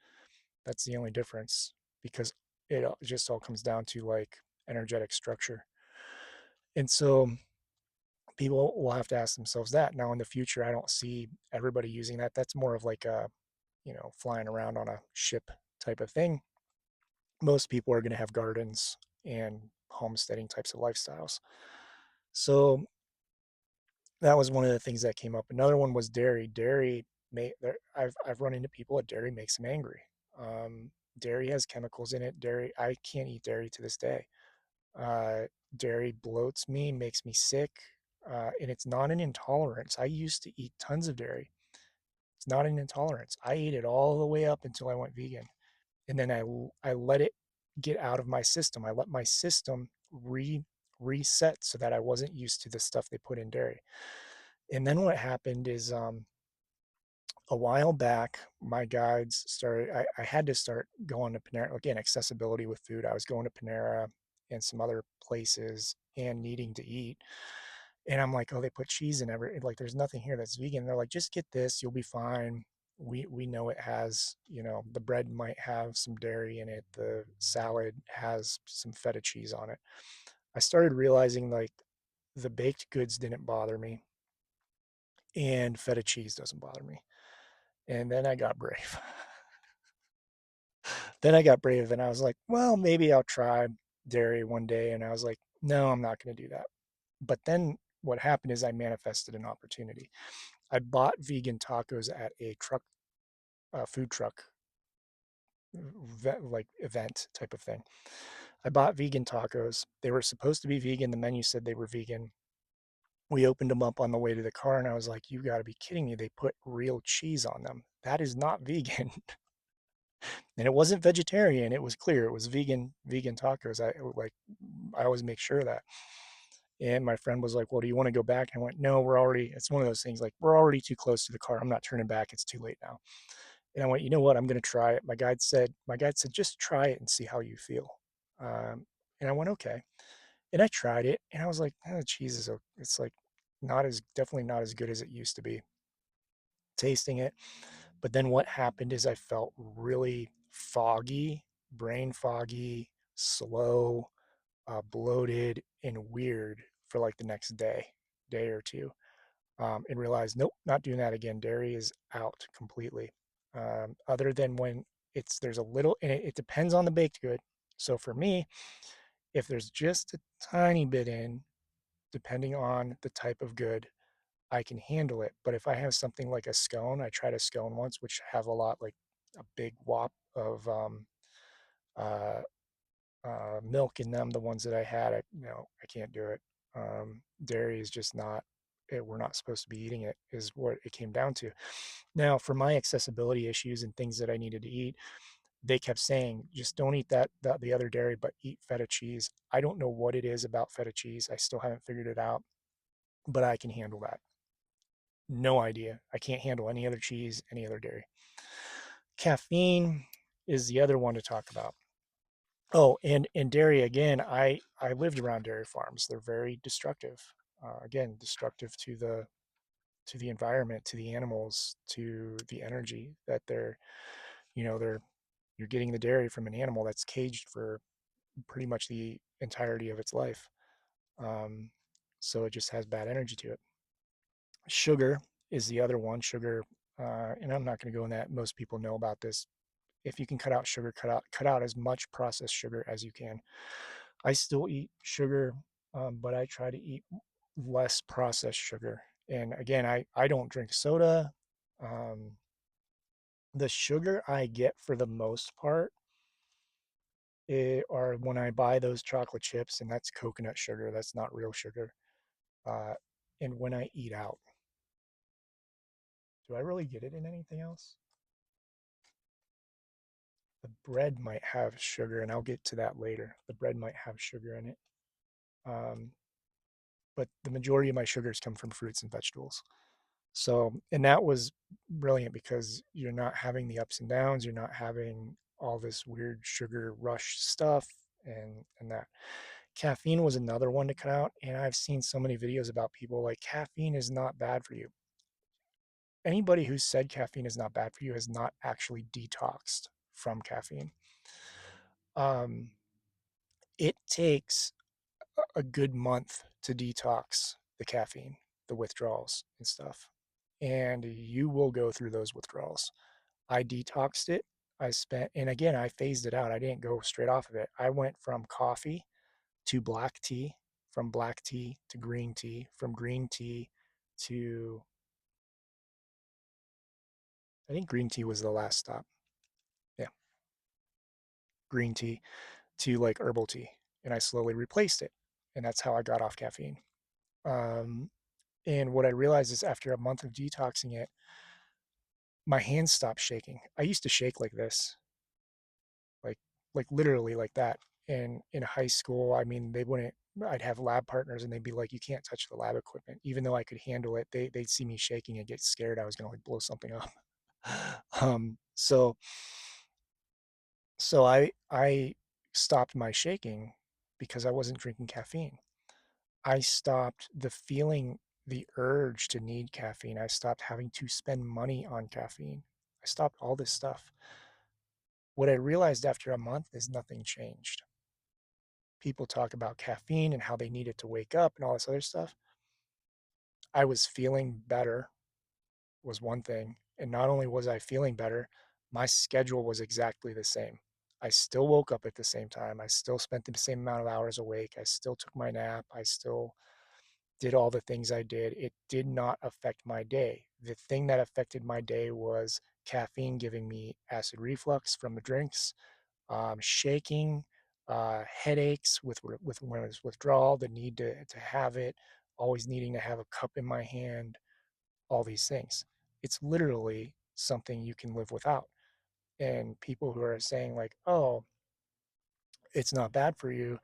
That's the only difference, because it just all comes down to like energetic structure. And so people will have to ask themselves that. Now in the future, I don't see everybody using that. That's more of like a, flying around on a ship type of thing. Most people are going to have gardens and homesteading types of lifestyles. So that was one of the things that came up. Another one was dairy. Dairy may I've run into people that dairy makes them angry. Dairy has chemicals in it. Dairy, I can't eat dairy to this day. Uh, Dairy bloats me, makes me sick, and it's not an intolerance. I used to eat tons of dairy. It's not an intolerance. I ate it all the way up until I went vegan, and then I let it get out of my system. I let my system reset so that I wasn't used to the stuff they put in dairy. And then what happened is a while back, my guides started, I had to start going to Panera, again, accessibility with food. I was going to Panera and some other places and needing to eat. And I'm like, oh, they put cheese in every, like, there's nothing here that's vegan. They're like, just get this, you'll be fine. We know it has, the bread might have some dairy in it. The salad has some feta cheese on it. I started realizing like the baked goods didn't bother me and feta cheese doesn't bother me. And then I got brave. Then I got brave and I was like, well, maybe I'll try dairy one day. And I was like, no, I'm not going to do that. But then what happened is I manifested an opportunity. I bought vegan tacos at a food truck, like event type of thing. I bought vegan tacos. They were supposed to be vegan. The menu said they were vegan. We opened them up on the way to the car, and I was like, you got to be kidding me. They put real cheese on them. That is not vegan. And it wasn't vegetarian. It was clear. It was vegan tacos. I always make sure of that. And my friend was like, well, do you want to go back? And I went, no, it's one of those things like, we're already too close to the car. I'm not turning back. It's too late now. And I went, you know what? I'm going to try it. My guide said, just try it and see how you feel. And I went, okay. And I tried it and I was like, oh, cheese it's like definitely not as good as it used to be tasting it. But then what happened is I felt really foggy, brain foggy, slow, bloated, and weird for like the next day or two, and realized, nope, not doing that again. Dairy is out completely. Other than when there's a little, and it depends on the baked good. So for me, if there's just a tiny bit in, depending on the type of good, I can handle it. But if I have something like a scone, I tried a scone once, which have a lot like a big whop of uh, milk in them. The ones that I had, I can't do it. Dairy is just not. We're not supposed to be eating it. Is what it came down to. Now, for my accessibility issues and things that I needed to eat, they kept saying, just don't eat the other dairy, but eat feta cheese. I don't know what it is about feta cheese. I still haven't figured it out, but I can handle that. No idea. I can't handle any other cheese, any other dairy. Caffeine is the other one to talk about. Oh, and dairy again. I lived around dairy farms. They're very destructive. Again, destructive to the environment, to the animals, to the energy that they're you're getting the dairy from an animal that's caged for pretty much the entirety of its life. Um, so it just has bad energy to it. Sugar is the other one. Sugar, and I'm not going to go in that. Most people know about this. If you can cut out sugar, cut out as much processed sugar as you can. I still eat sugar, but I try to eat less processed sugar. And again, I don't drink soda. Um, the sugar I get for the most part are when I buy those chocolate chips, and that's coconut sugar. That's not real sugar. Uh, and when I eat out, do I really get it in anything else? The bread might have sugar, and I'll get to that later. The bread might have sugar in it. Um, but the majority of my sugars come from fruits and vegetables. So, and that was brilliant because you're not having the ups and downs, you're not having all this weird sugar rush stuff and that. Caffeine was another one to cut out, and I've seen so many videos about people like caffeine is not bad for you. Anybody who said caffeine is not bad for you has not actually detoxed from caffeine. Um, it takes a good month to detox the caffeine, the withdrawals and stuff. And you will go through those withdrawals. I detoxed it. And again, I phased it out. I didn't go straight off of it. I went from coffee to black tea, from black tea to green tea, from green tea to, I think green tea was the last stop. Yeah, green tea to like herbal tea. And I slowly replaced it. And that's how I got off caffeine. Um, and what I realized is after a month of detoxing it, my hands stopped shaking. I used to shake like this, like literally like that. And in high school, I mean, they wouldn't. I'd have lab partners, and they'd be like, "You can't touch the lab equipment," even though I could handle it. They'd see me shaking and get scared I was gonna like blow something up. So I stopped my shaking because I wasn't drinking caffeine. I stopped the urge to need caffeine. I stopped having to spend money on caffeine. I stopped all this stuff. What I realized after a month is nothing changed. People talk about caffeine and how they need it to wake up and all this other stuff. I was feeling better, was one thing. And not only was I feeling better, my schedule was exactly the same. I still woke up at the same time. I still spent the same amount of hours awake. I still took my nap. I still did all the things I did. It did not affect my day. The thing that affected my day was caffeine giving me acid reflux from the drinks, shaking, headaches with when it was withdrawal, the need to have it, always needing to have a cup in my hand, all these things. It's literally something you can live without. And people who are saying like, "Oh, it's not bad for you."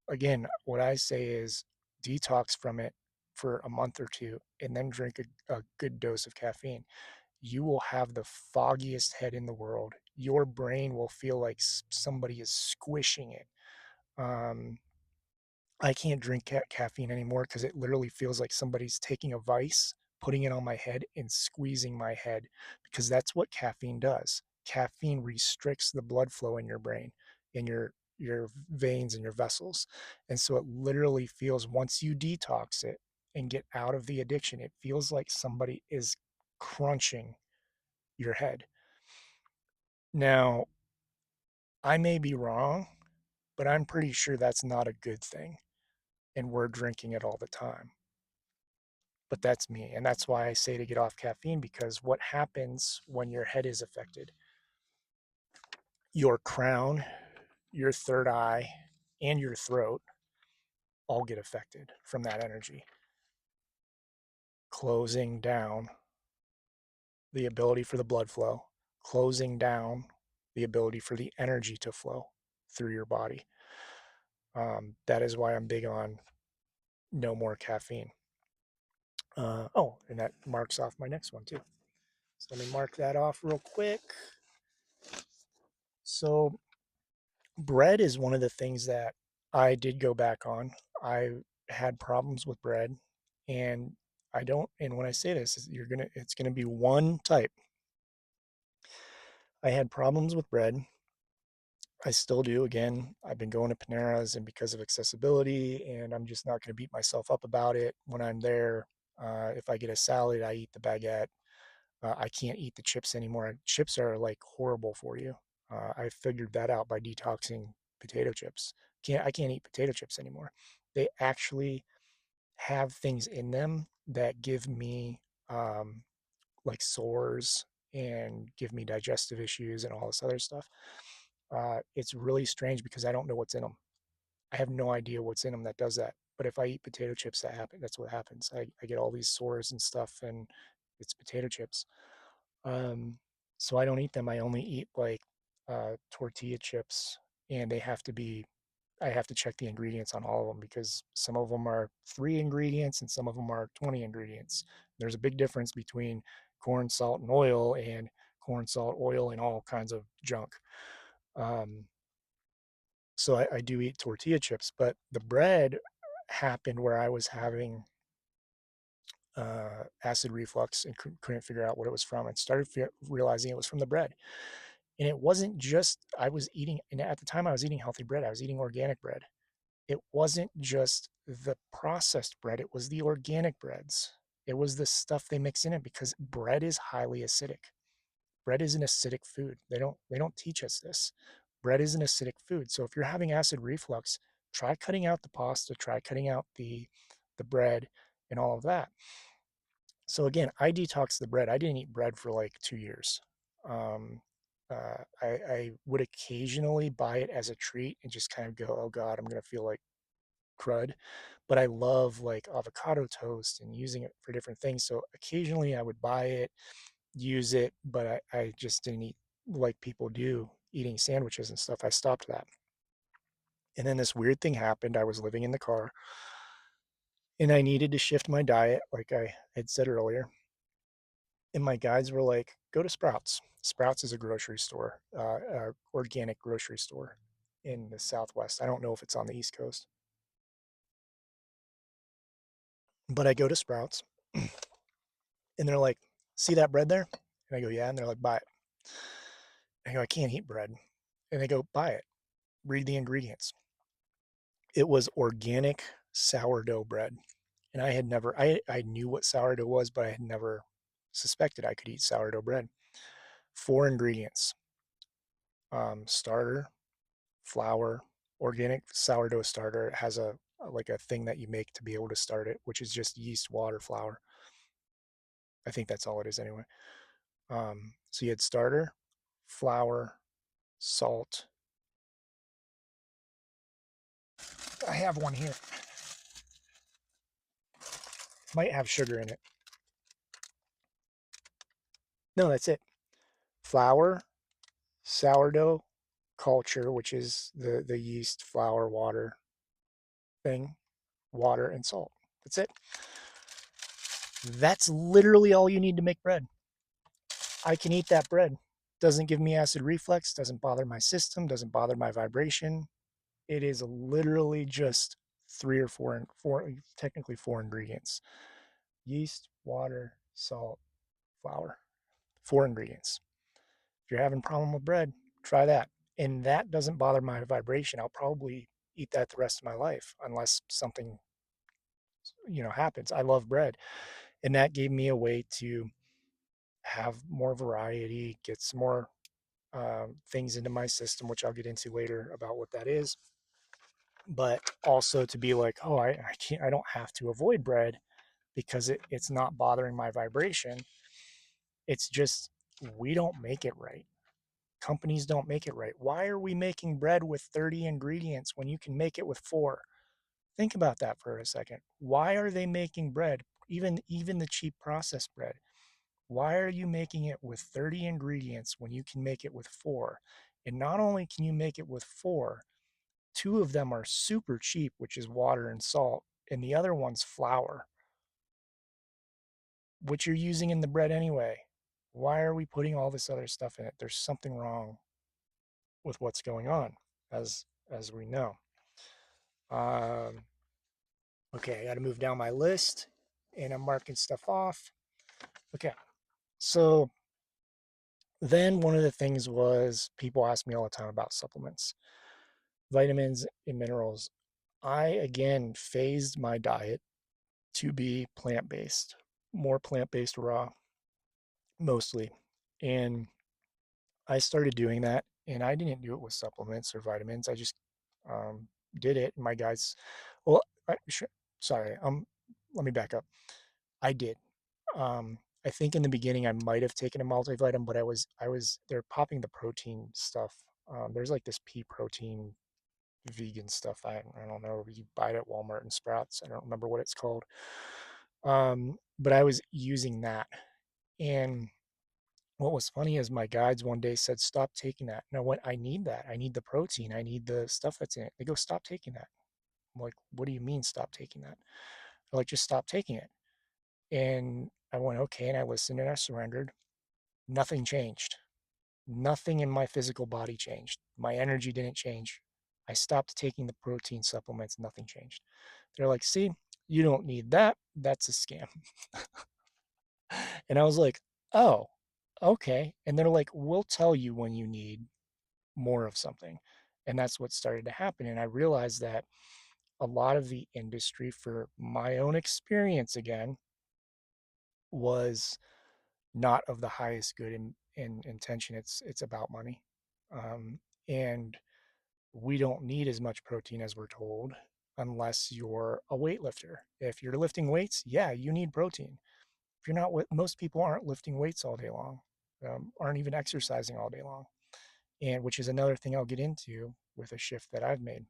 Again, what I say is detox from it for a month or two and then drink a good dose of caffeine. You will have the foggiest head in the world. Your brain will feel like somebody is squishing it. Um, I can't drink caffeine anymore because it literally feels like somebody's taking a vice, putting it on my head, and squeezing my head because that's what caffeine does. Caffeine restricts the blood flow in your brain, in your veins and your vessels. And so it literally feels once you detox it and get out of the addiction, it feels like somebody is crunching your head. Now, I may be wrong, but I'm pretty sure that's not a good thing. And we're drinking it all the time. But that's me. And that's why I say to get off caffeine, because what happens when your head is affected? Your crown, your third eye, and your throat all get affected from that energy, closing down the ability for the blood flow, closing down the ability for the energy to flow through your body. That is why I'm big on no more caffeine. Oh, and that marks off my next one too. So let me mark that off real quick. So bread is one of the things that I did go back on. I had problems with bread, and I don't. And when I say this, it's gonna be one type. I had problems with bread. I still do. Again, I've been going to Panera's, and because of accessibility, and I'm just not going to beat myself up about it when I'm there. If I get a salad, I eat the baguette. I can't eat the chips anymore. Chips are like horrible for you. I figured that out by detoxing potato chips. I can't eat potato chips anymore. They actually have things in them that give me um, like sores and give me digestive issues and all this other stuff. It's really strange because I don't know what's in them. I have no idea what's in them that does that. But if I eat potato chips, that's what happens. I get all these sores and stuff, and it's potato chips. Um, so I don't eat them. I only eat like tortilla chips, and I have to check the ingredients on all of them because some of them are 3 ingredients and some of them are 20 ingredients. There's a big difference between corn, salt, and oil, and corn, salt, oil, and all kinds of junk. Um, so I do eat tortilla chips, but the bread happened where I was having acid reflux and couldn't figure out what it was from, and started realizing it was from the bread. And it wasn't just I was eating, and at the time I was eating healthy bread. I was eating organic bread. It wasn't just the processed bread, it was the organic breads. It was the stuff they mix in it because bread is highly acidic. Bread is an acidic food. They don't teach us this. Bread is an acidic food. So if you're having acid reflux, try cutting out the pasta, try cutting out the bread and all of that. So again, I detoxed the bread. I didn't eat bread for like 2 years. Um, I would occasionally buy it as a treat and just kind of go, oh God, I'm gonna feel like crud. But I love like avocado toast and using it for different things. So occasionally I would buy it, use it, but I just didn't eat like people do, eating sandwiches and stuff. I stopped that. And then this weird thing happened. I was living in the car and I needed to shift my diet, like I had said earlier. And my guides were like, go to Sprouts. Sprouts is a grocery store, organic grocery store in the Southwest. I don't know if it's on the East Coast, but I go to Sprouts and they're like, see that bread there? And I go, yeah. And they're like, buy it. I go, I can't eat bread. And they go, buy it. Read the ingredients. It was organic sourdough bread. And I knew what sourdough was, but I had never suspected I could eat sourdough bread. 4 ingredients: Starter, flour, organic sourdough starter. It has a like a thing that you make to be able to start it, which is just yeast, water, flour. I think that's all it is anyway. So you had starter, flour, salt. I have one here. Might have sugar in it. No, that's it. Flour, sourdough culture, which is the yeast, flour, water thing, water and salt. That's it. That's literally all you need to make bread. I can eat that bread. Doesn't give me acid reflux, doesn't bother my system, doesn't bother my vibration. It is literally just three or four, technically four ingredients: yeast, water, salt, flour. Four ingredients. If you're having a problem with bread, try that. And that doesn't bother my vibration. I'll probably eat that the rest of my life unless something happens. I love bread, and that gave me a way to have more variety, get some more things into my system, which I'll get into later about what that is. But also to be like, oh, I can't, I don't have to avoid bread because it's not bothering my vibration. It's just we don't make it right. Companies don't make it right. Why are we making bread with 30 ingredients when you can make it with four? Think about that for a second. Why are they making bread, even the cheap processed bread? Why are you making it with 30 ingredients when you can make it with four? And not only can you make it with four, two of them are super cheap, which is water and salt, and the other one's flour, which you're using in the bread anyway. Why are we putting all this other stuff in it? There's something wrong with what's going on, as we know. Um, okay, I got to move down my list, and I'm marking stuff off. Okay, so then one of the things was people ask me all the time about supplements, vitamins and minerals. I again phased my diet to be plant based, more plant based raw mostly, and I started doing that, and I didn't do it with supplements or vitamins. I just did it. My guys, well, sorry, let me back up. I did. I think in the beginning I might have taken a multivitamin, but they're popping the protein stuff. There's like this pea protein vegan stuff. I don't know. You buy it at Walmart and Sprouts. I don't remember what it's called. But I was using that, and what was funny is my guides one day said, "Stop taking that." And I went, "I need that. I need the protein. I need the stuff that's in it." They go, "Stop taking that." I'm like, "What do you mean, stop taking that?" They're like, "Just stop taking it." And I went, "Okay." And I listened and I surrendered. Nothing changed. Nothing in my physical body changed. My energy didn't change. I stopped taking the protein supplements. Nothing changed. They're like, "See, you don't need that. That's a scam." And I was like, "Oh, okay." And they're like, "We'll tell you when you need more of something." And that's what started to happen. And I realized that a lot of the industry, for my own experience again, was not of the highest good in intention. It's about money. And we don't need as much protein as we're told unless you're a weightlifter. If you're lifting weights, yeah, you need protein. If you're not, most people aren't lifting weights all day long, aren't even exercising all day long. And which is another thing I'll get into with a shift that I've made.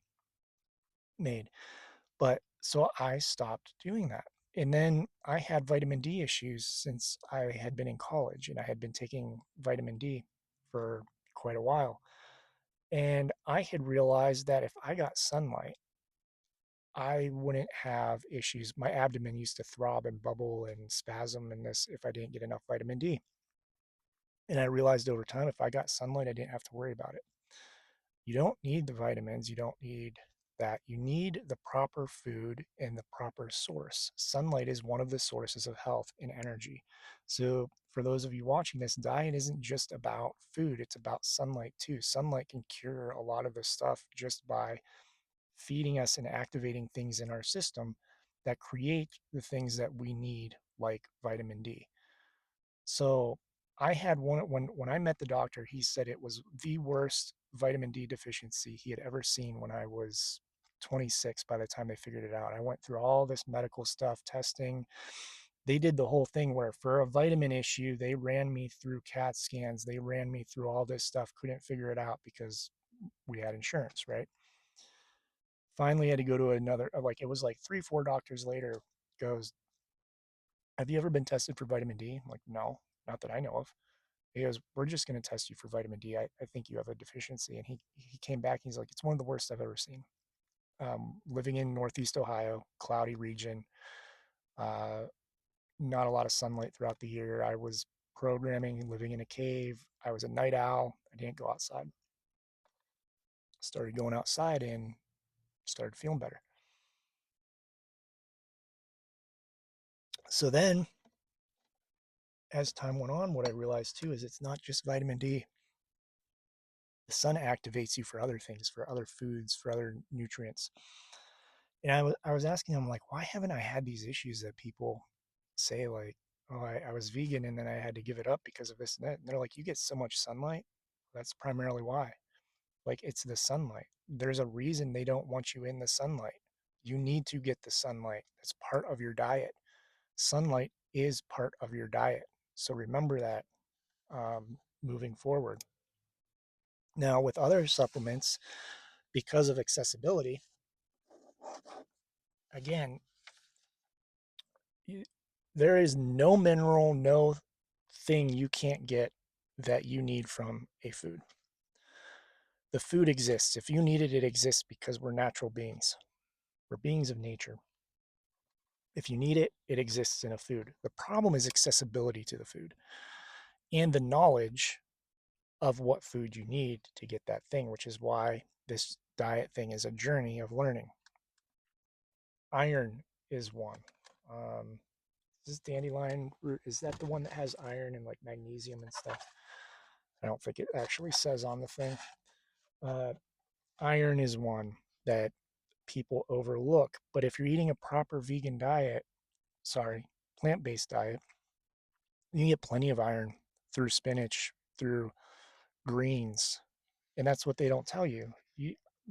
But so I stopped doing that. And then I had vitamin D issues since I had been in college, and I had been taking vitamin D for quite a while. And I had realized that if I got sunlight, I wouldn't have issues. My abdomen used to throb and bubble and spasm and this if I didn't get enough vitamin D. And I realized over time, if I got sunlight, I didn't have to worry about it. You don't need the vitamins. You don't need that. You need the proper food and the proper source. Sunlight is one of the sources of health and energy. So, for those of you watching this, diet isn't just about food, it's about sunlight too. Sunlight can cure a lot of the stuff just by feeding us and activating things in our system that create the things that we need, like vitamin D. So, I had one when I met the doctor, he said it was the worst vitamin D deficiency he had ever seen when I was 26 by the time they figured it out. I went through all this medical stuff, testing. They did the whole thing where for a vitamin issue, they ran me through CAT scans, they ran me through all this stuff, couldn't figure it out because we had insurance, right? Finally had to go to another, like it was like 3, 4 doctors later, goes, have you ever been tested for vitamin D? I'm like, no, not that I know of. He goes, we're just going to test you for vitamin D. I think you have a deficiency. And he came back and he's like, it's one of the worst I've ever seen. Living in Northeast Ohio, cloudy region, uh, not a lot of sunlight throughout the year. I was programming, living in a cave. I was a night owl. I didn't go outside. Started going outside and started feeling better. So then, as time went on, what I realized too is it's not just vitamin D. The sun activates you for other things, for other foods, for other nutrients. And I was asking him like, why haven't I had these issues that people say like, oh, I was vegan and then I had to give it up because of this and that. And they're like, you get so much sunlight. That's primarily why. Like it's the sunlight. There's a reason they don't want you in the sunlight. You need to get the sunlight. It's part of your diet. Sunlight is part of your diet. So remember that moving forward. Now, with other supplements, because of accessibility, again, you, there is no mineral, no thing you can't get that you need from a food. The food exists. If you need it, it exists because we're natural beings. We're beings of nature. If you need it, it exists in a food. The problem is accessibility to the food and the knowledge of what food you need to get that thing, which is why this diet thing is a journey of learning. Iron is one. Um, is this dandelion root? Is that the one that has iron and like magnesium and stuff? I don't think it actually says on the thing. Uh, Iron is one that people overlook. But if you're eating a proper vegan diet, sorry, plant based diet, you can get plenty of iron through spinach, through greens. And that's what they don't tell you.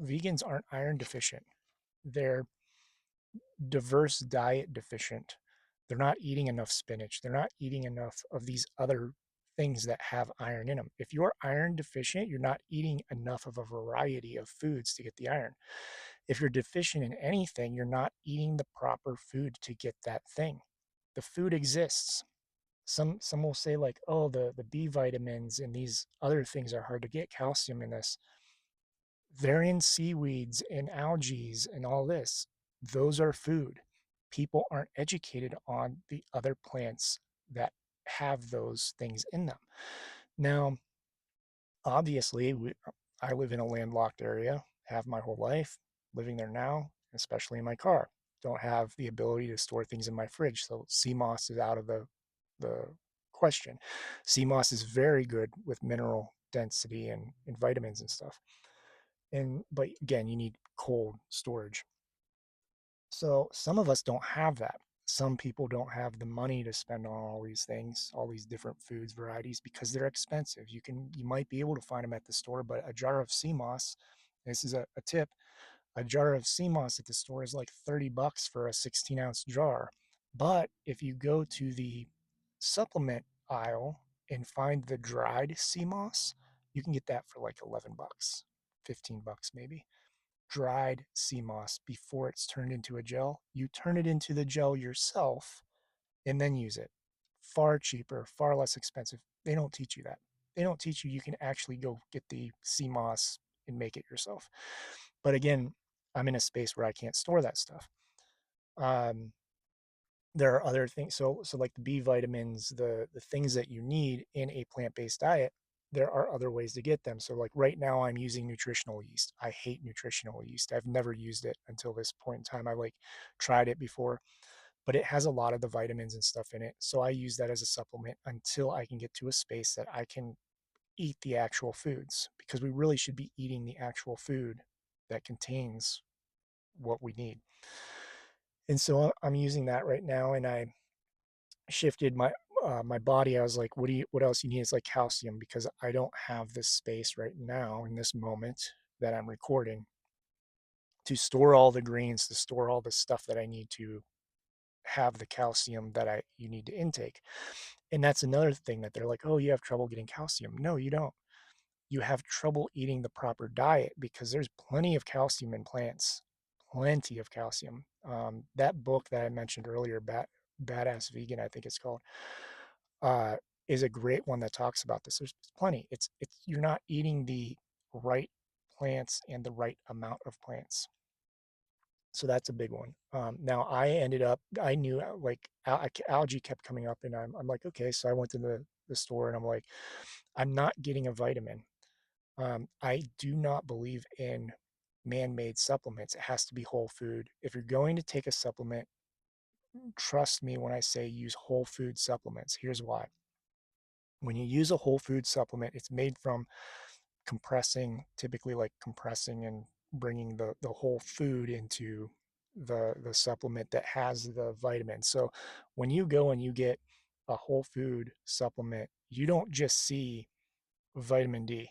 Vegans aren't iron deficient, they're diverse diet deficient. They're not eating enough spinach, they're not eating enough of these other things that have iron in them. If you're iron deficient, you're not eating enough of a variety of foods to get the iron. If you're deficient in anything, you're not eating the proper food to get that thing. The food exists. Some will say like, oh, the B vitamins and these other things are hard to get, calcium in this. They're in seaweeds and algae and all this. Those are food. People aren't educated on the other plants that have those things in them. Now, obviously, I live in a landlocked area, have my whole life, living there now, especially in my car. Don't have the ability to store things in my fridge, so sea moss is out of the question. Sea moss is very good with mineral density and vitamins and stuff. And but again, you need cold storage. So some of us don't have that. Some people don't have the money to spend on all these things, all these different foods varieties because they're expensive. You might be able to find them at the store, but a jar of sea moss, this is a tip, a jar of sea moss at the store is like $30 for a 16-ounce jar. But if you go to the supplement aisle and find the dried sea moss, you can get that for like $11, $15 maybe. Dried sea moss before it's turned into a gel. You turn it into the gel yourself and then use it. Far cheaper, far less expensive. They don't teach you that. They don't teach you can actually go get the sea moss and make it yourself. But again, I'm in a space where I can't store that stuff. Um, there are other things. So like the B vitamins, the things that you need in a plant-based diet, there are other ways to get them. So like right now I'm using nutritional yeast. I hate nutritional yeast. I've never used it until this point in time. I like tried it before, but it has a lot of the vitamins and stuff in it. So I use that as a supplement until I can get to a space that I can eat the actual foods because we really should be eating the actual food that contains what we need. And so I'm using that right now, and I shifted my my body, I was like, what else you need? It's like calcium, because I don't have this space right now in this moment that I'm recording to store all the greens, to store all the stuff that I need to have the calcium that you need to intake. And that's another thing that they're like, oh, you have trouble getting calcium. No, you don't. You have trouble eating the proper diet, because there's plenty of calcium in plants, plenty of calcium. That book that I mentioned earlier, Badass Vegan, I think it's called, uh, is a great one that talks about this. There's plenty. It's you're not eating the right plants and the right amount of plants. So that's a big one. Now I knew like algae kept coming up, and I'm like, okay. So I went to the store, and I'm like, I'm not getting a vitamin. I do not believe in man-made supplements. It has to be whole food. If you're going to take a supplement, trust me when I say use whole food supplements. Here's why. When you use a whole food supplement, it's made from compressing, typically like compressing and bringing the whole food into the supplement that has the vitamin. So when you go and you get a whole food supplement, you don't just see vitamin D.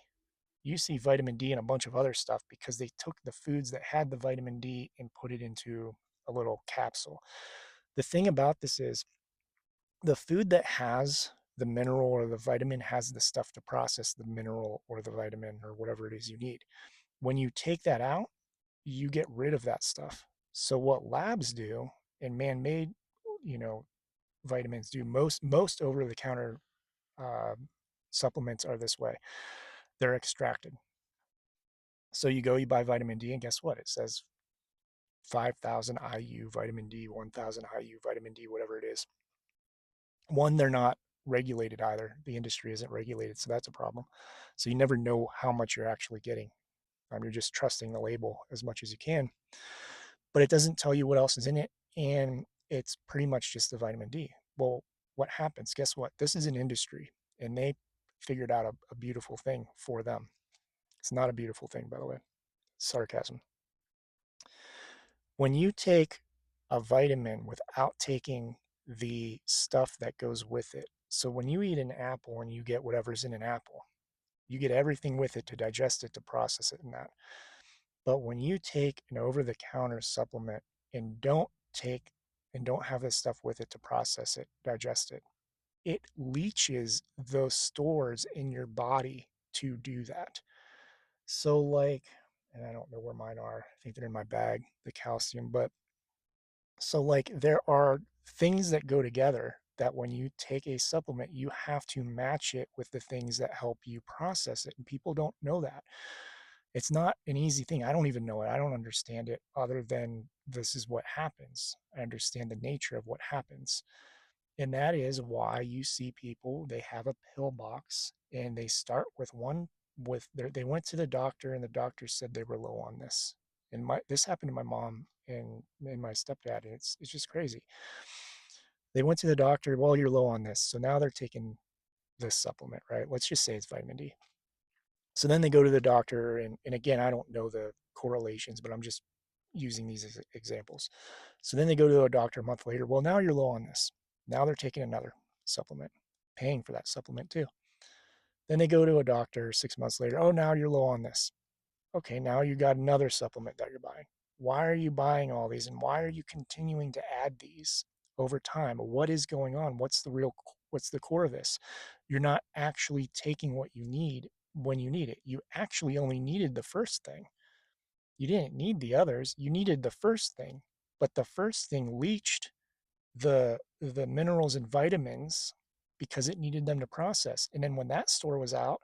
You see vitamin D and a bunch of other stuff, because they took the foods that had the vitamin D and put it into a little capsule. The thing about this is, the food that has the mineral or the vitamin has the stuff to process the mineral or the vitamin or whatever it is you need. When you take that out, you get rid of that stuff. So what labs do, and man-made, you know, vitamins do, most over-the-counter uh, supplements are this way. They're extracted. So you go, you buy vitamin D, and guess what? It says 5,000 IU vitamin D, 1,000 IU vitamin D, whatever it is. One, they're not regulated either. The industry isn't regulated, so that's a problem. So you never know how much you're actually getting. You're just trusting the label as much as you can, but it doesn't tell you what else is in it, and it's pretty much just the vitamin D. Well, what happens? Guess what? This is an industry, and they figured out a beautiful thing for them. It's not a beautiful thing, by the way. Sarcasm. When you take a vitamin without taking the stuff that goes with it, so when you eat an apple and you get whatever's in an apple, you get everything with it to digest it, to process it, and that. But when you take an over-the-counter supplement and don't have this stuff with it to process it, digest it, it leaches those stores in your body to do that. So like, and I don't know where mine are. I think they're in my bag, the calcium, but so like there are things that go together that when you take a supplement, you have to match it with the things that help you process it. And people don't know that. It's not an easy thing. I don't even know it. I don't understand it, other than this is what happens. I understand the nature of what happens. And that is why you see people, they have a pill box and they start with one, they went to the doctor and the doctor said they were low on this. And this happened to my mom and my stepdad. And it's just crazy. They went to the doctor, well, you're low on this. So now they're taking this supplement, right? Let's just say it's vitamin D. So then they go to the doctor, and again, I don't know the correlations, but I'm just using these as examples. So then they go to a doctor a month later. Well, now you're low on this. Now they're taking another supplement, paying for that supplement too. Then they go to a doctor 6 months later. Oh, now you're low on this. Okay, now you got another supplement that you're buying. Why are you buying all these, and why are you continuing to add these over time? What is going on? What's the core of this? You're not actually taking what you need when you need it. You actually only needed the first thing. You didn't need the others. You needed the first thing, but the first thing leached the minerals and vitamins because it needed them to process. And then when that store was out,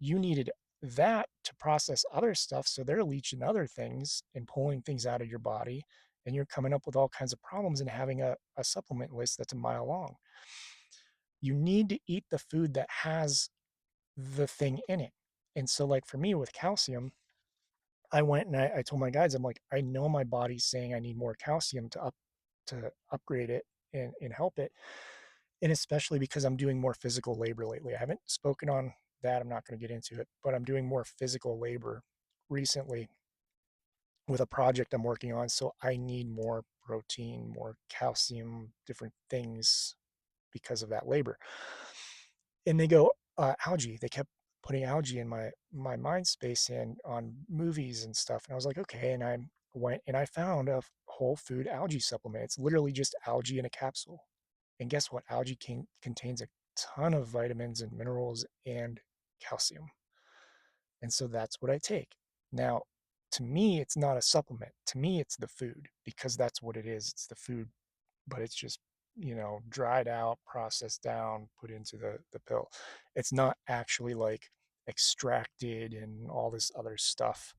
you needed that to process other stuff. So they're leaching other things and pulling things out of your body. And you're coming up with all kinds of problems and having a supplement list that's a mile long. You need to eat the food that has the thing in it. And so, like for me with calcium, I went and I told my guides, I'm like, I know my body's saying I need more calcium to upgrade it and help it. And especially because I'm doing more physical labor lately. I haven't spoken on that. I'm not going to get into it, but I'm doing more physical labor recently with a project I'm working on. So I need more protein, more calcium, different things, because of that labor. And they go, algae. They kept putting algae in my mind space and on movies and stuff. And I was like, okay. And I went and I found a whole food algae supplement. It's literally just algae in a capsule. And guess what? Contains a ton of vitamins and minerals and calcium. And so that's what I take. Now, to me, it's not a supplement. To me, it's the food because that's what it is. It's the food, but it's just, dried out, processed down, put into the pill. It's not actually like extracted and all this other stuff,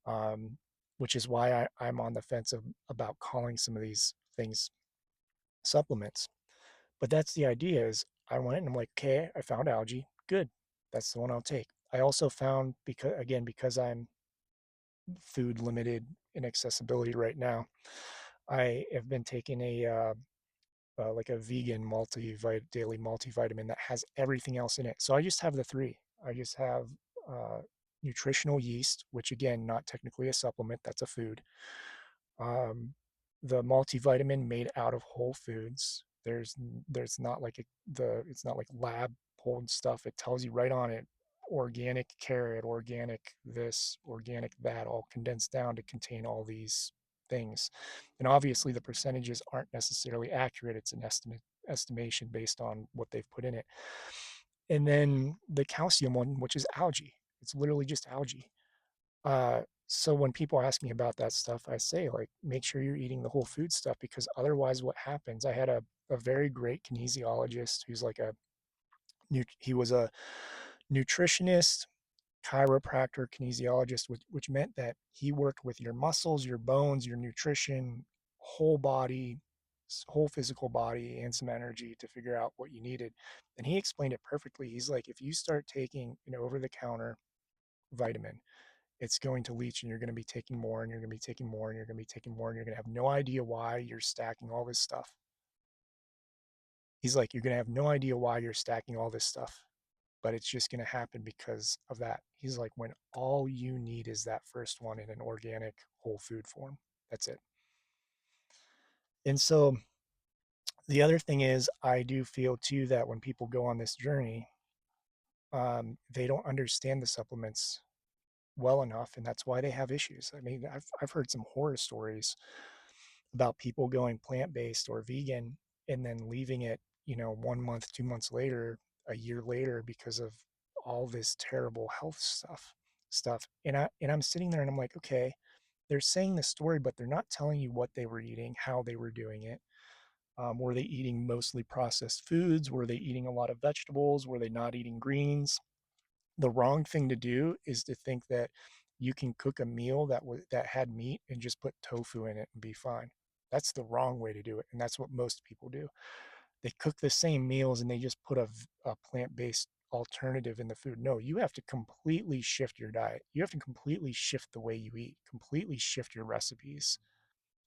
um, which is why I'm on the fence about calling some of these things supplements. But that's the idea is I went and I'm like, okay, I found algae. Good. That's the one I'll take. I also found because I'm food limited in accessibility right now, I have been taking like a vegan daily multivitamin that has everything else in it. So I just have the three. I just have uh, nutritional yeast, which again, not technically a supplement, that's a food. um, the multivitamin made out of whole foods. There's not like it's not like lab pulled stuff. It tells you right on it, organic carrot, organic this, organic that, all condensed down to contain all these things. And obviously the percentages aren't necessarily accurate. It's an estimation based on what they've put in it. And then the calcium one, which is algae. It's literally just algae. So when people ask me about that stuff, I say like, make sure you're eating the whole food stuff because otherwise, what happens? I had a very great kinesiologist who's like he was a nutritionist, chiropractor, kinesiologist, which meant that he worked with your muscles, your bones, your nutrition, whole body, whole physical body, and some energy to figure out what you needed. And he explained it perfectly. He's like, if you start taking an over the counter vitamin, it's going to leach and you're going to be taking more and you're going to be taking more and you're going to be taking more and you're going to have no idea why you're stacking all this stuff. He's like, you're going to have no idea why you're stacking all this stuff, but it's just going to happen because of that. He's like, when all you need is that first one in an organic whole food form. That's it. And so the other thing is, I do feel too that when people go on this journey, they don't understand the supplements well enough, and that's why they have issues. I mean, I've heard some horror stories about people going plant-based or vegan and then leaving it, 1 month, 2 months later, a year later because of all this terrible health stuff. And I'm sitting there and I'm like, okay, they're saying the story, but they're not telling you what they were eating, how they were doing it. Were they eating mostly processed foods? Were they eating a lot of vegetables? Were they not eating greens? The wrong thing to do is to think that you can cook a meal that had meat and just put tofu in it and be fine. That's the wrong way to do it, and that's what most people do. They cook the same meals and they just put a plant-based alternative in the food. No, you have to completely shift your diet. You have to completely shift the way you eat, completely shift your recipes,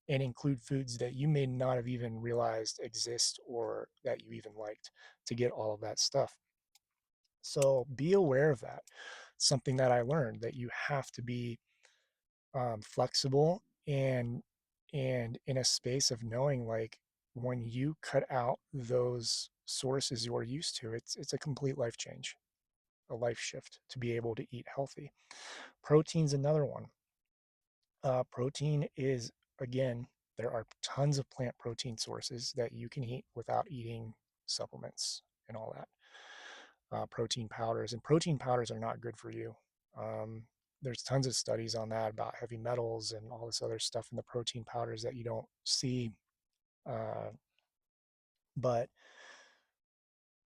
and include foods that you may not have even realized exist or that you even liked to get all of that stuff. So be aware of that. Something that I learned that you have to be flexible and in a space of knowing like when you cut out those sources you're used to, it's a complete life change, a life shift to be able to eat healthy. Protein's another one. Protein is again, there are tons of plant protein sources that you can eat without eating supplements and all that. Protein powders, and protein powders are not good for you. Um, there's tons of studies on that about heavy metals and all this other stuff in the protein powders that you don't see. Uh, but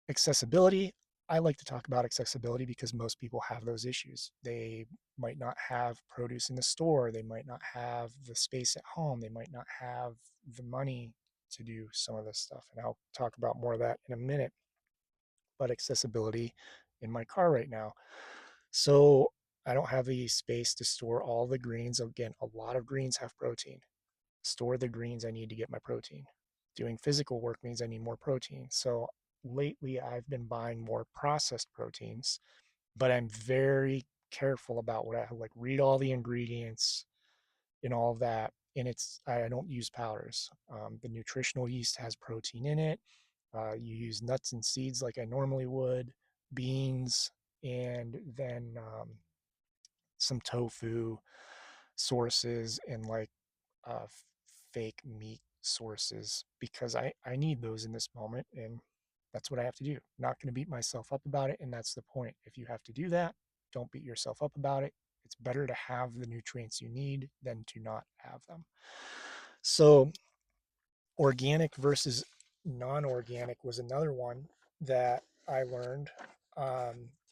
accessibility, I like to talk about accessibility because most people have those issues. They might not have produce in the store, they might not have the space at home, they might not have the money to do some of this stuff. And I'll talk about more of that in a minute. But accessibility in my car right now. So I don't have the space to store all the greens. Again, a lot of greens have protein. Store the greens I need to get my protein. Doing physical work means I need more protein. So lately I've been buying more processed proteins, but I'm very careful about what I like, read all the ingredients and all of that. And I don't use powders. The nutritional yeast has protein in it. You use nuts and seeds like I normally would, beans, and then some tofu sources and like uh, fake meat sources because I need those in this moment. And that's what I have to do. Not going to beat myself up about it. And that's the point. If you have to do that, don't beat yourself up about it. It's better to have the nutrients you need than to not have them. So, organic versus non organic was another one that I learned.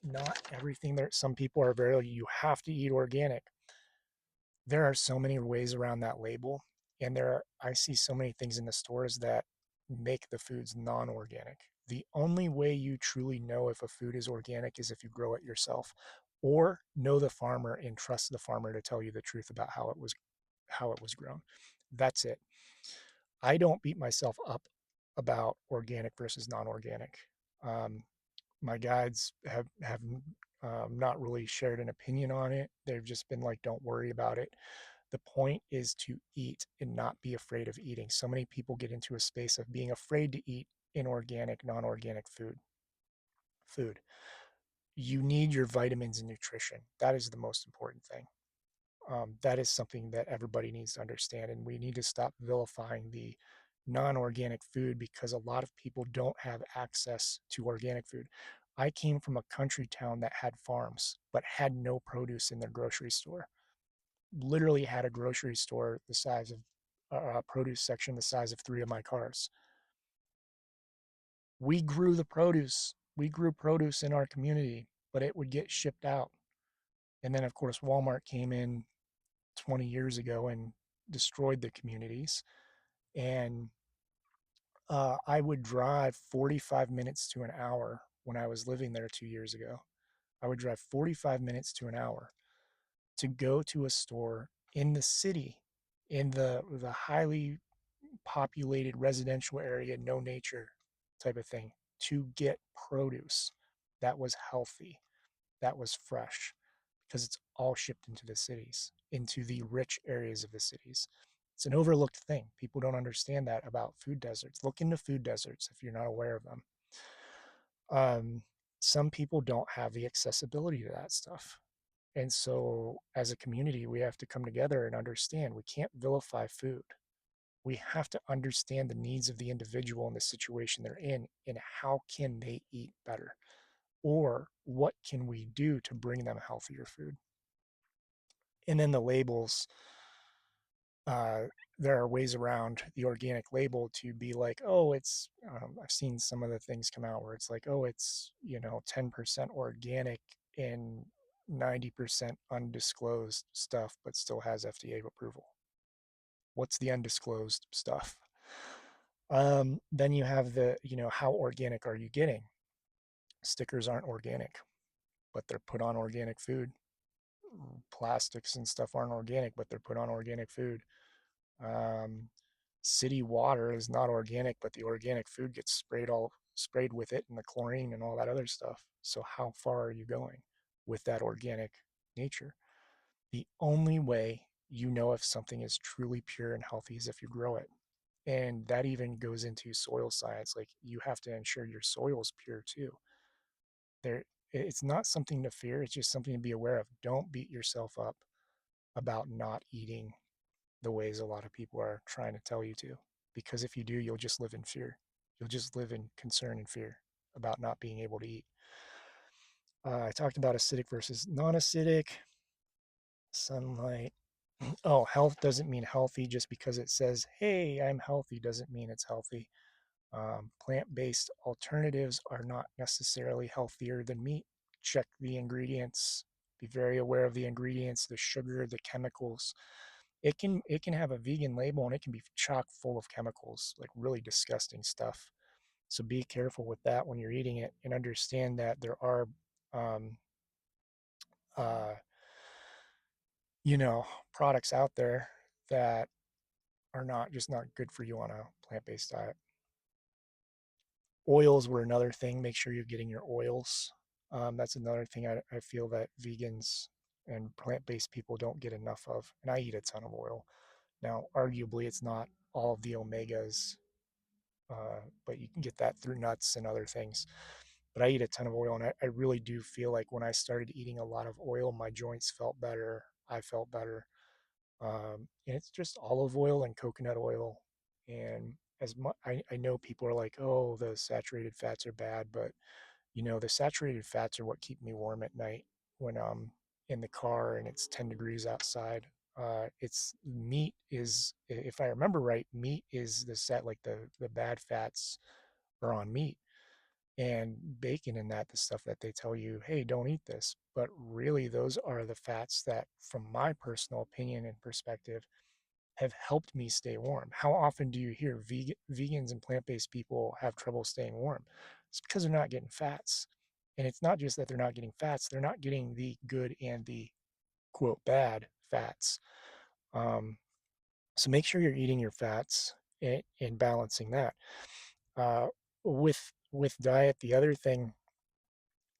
Not everything there, some people are very, you have to eat organic. There are so many ways around that label. And I see so many things in the stores that make the foods non organic. The only way you truly know if a food is organic is if you grow it yourself or know the farmer and trust the farmer to tell you the truth about how it was grown. That's it. I don't beat myself up about organic versus non-organic. Um, my guides have not really shared an opinion on it. They've just been like, "Don't worry about it." The point is to eat and not be afraid of eating. So many people get into a space of being afraid to eat inorganic, non-organic food. You need your vitamins and nutrition. That is the most important thing. That is something that everybody needs to understand. And we need to stop vilifying the non organic food because a lot of people don't have access to organic food. I came from a country town that had farms, but had no produce in their grocery store. Literally had a grocery store the size of a produce section the size of three of my cars. We grew the produce. We grew produce in our community, but it would get shipped out. And then, of course, Walmart came in 20 years ago and destroyed the communities. And I would drive 45 minutes to an hour when I was living there 2 years ago. I would drive 45 minutes to an hour to go to a store in the city, in the highly populated residential area, no nature type of thing, to get produce that was healthy, that was fresh, because it's all shipped into the cities, into the rich areas of the cities. It's an overlooked thing. People don't understand that about food deserts. Look into food deserts if you're not aware of them. Um, some people don't have the accessibility to that stuff. And so, as a community, we have to come together and understand we can't vilify food. We have to understand the needs of the individual and the situation they're in, and how can they eat better? Or what can we do to bring them healthier food? And then the labels, uh, there are ways around the organic label to be like, oh, I've seen some of the things come out where it's like, oh, it's, 10% organic and 90% undisclosed stuff, but still has FDA approval. What's the undisclosed stuff? Then you have how organic are you getting? Stickers aren't organic, but they're put on organic food. Plastics and stuff aren't organic, but they're put on organic food. Um, City water is not organic, but the organic food gets sprayed with it and the chlorine and all that other stuff. So how far are you going with that organic nature? The only way you know if something is truly pure and healthy is if you grow it. And that even goes into soil science. Like you have to ensure your soil is pure too. There, it's not something to fear. It's just something to be aware of. Don't beat yourself up about not eating the ways a lot of people are trying to tell you to. Because if you do, you'll just live in fear. You'll just live in concern and fear about not being able to eat. I talked about acidic versus non acidic, sunlight. Oh, health doesn't mean healthy just because it says, hey, I'm healthy, doesn't mean it's healthy. Plant based alternatives are not necessarily healthier than meat. Check the ingredients, be very aware of the ingredients, the sugar, the chemicals. It can have a vegan label and it can be chock full of chemicals, like really disgusting stuff. So be careful with that when you're eating it and understand that there are um, uh, products out there that are not good for you on a plant-based diet. Oils were another thing. Make sure you're getting your oils. That's another thing I feel that vegans and plant-based people don't get enough of. And I eat a ton of oil. Now, arguably, it's not all of the omegas but you can get that through nuts and other things. But I eat a ton of oil, and I really do feel like when I started eating a lot of oil, my joints felt better. I felt better. And it's just olive oil and coconut oil. And as much, I know people are like, oh, the saturated fats are bad, but the saturated fats are what keep me warm at night when I'm in the car and it's 10 degrees outside. It's meat is, if I remember right, meat is like the bad fats are on meat, and bacon and the stuff that they tell you, hey, don't eat this. But really, those are the fats that, from my personal opinion and perspective, have helped me stay warm. How often do you hear vegans and plant-based people have trouble staying warm? It's because they're not getting fats. And it's not just that they're not getting fats, they're not getting the good and the quote bad fats. Um, so make sure you're eating your fats and balancing that. Uh, with diet, the other thing,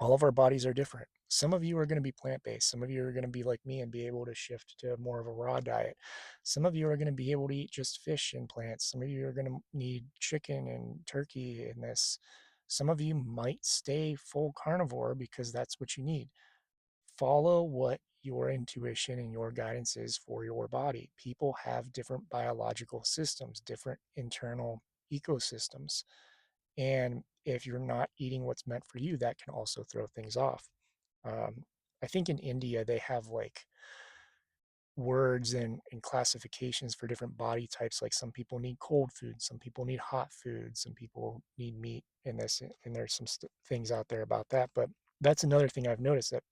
all of our bodies are different. Some of you are going to be plant based. Some of you are going to be like me and be able to shift to more of a raw diet. Some of you are going to be able to eat just fish and plants. Some of you are going to need chicken and turkey in this. Some of you might stay full carnivore because that's what you need. Follow what your intuition and your guidance is for your body. People have different biological systems, different internal ecosystems. And if you're not eating what's meant for you, that can also throw things off. Um, I think in India, they have like words and classifications for different body types. Like some people need cold food, some people need hot food, some people need meat in this. And there's some things out there about that. But that's another thing I've noticed, that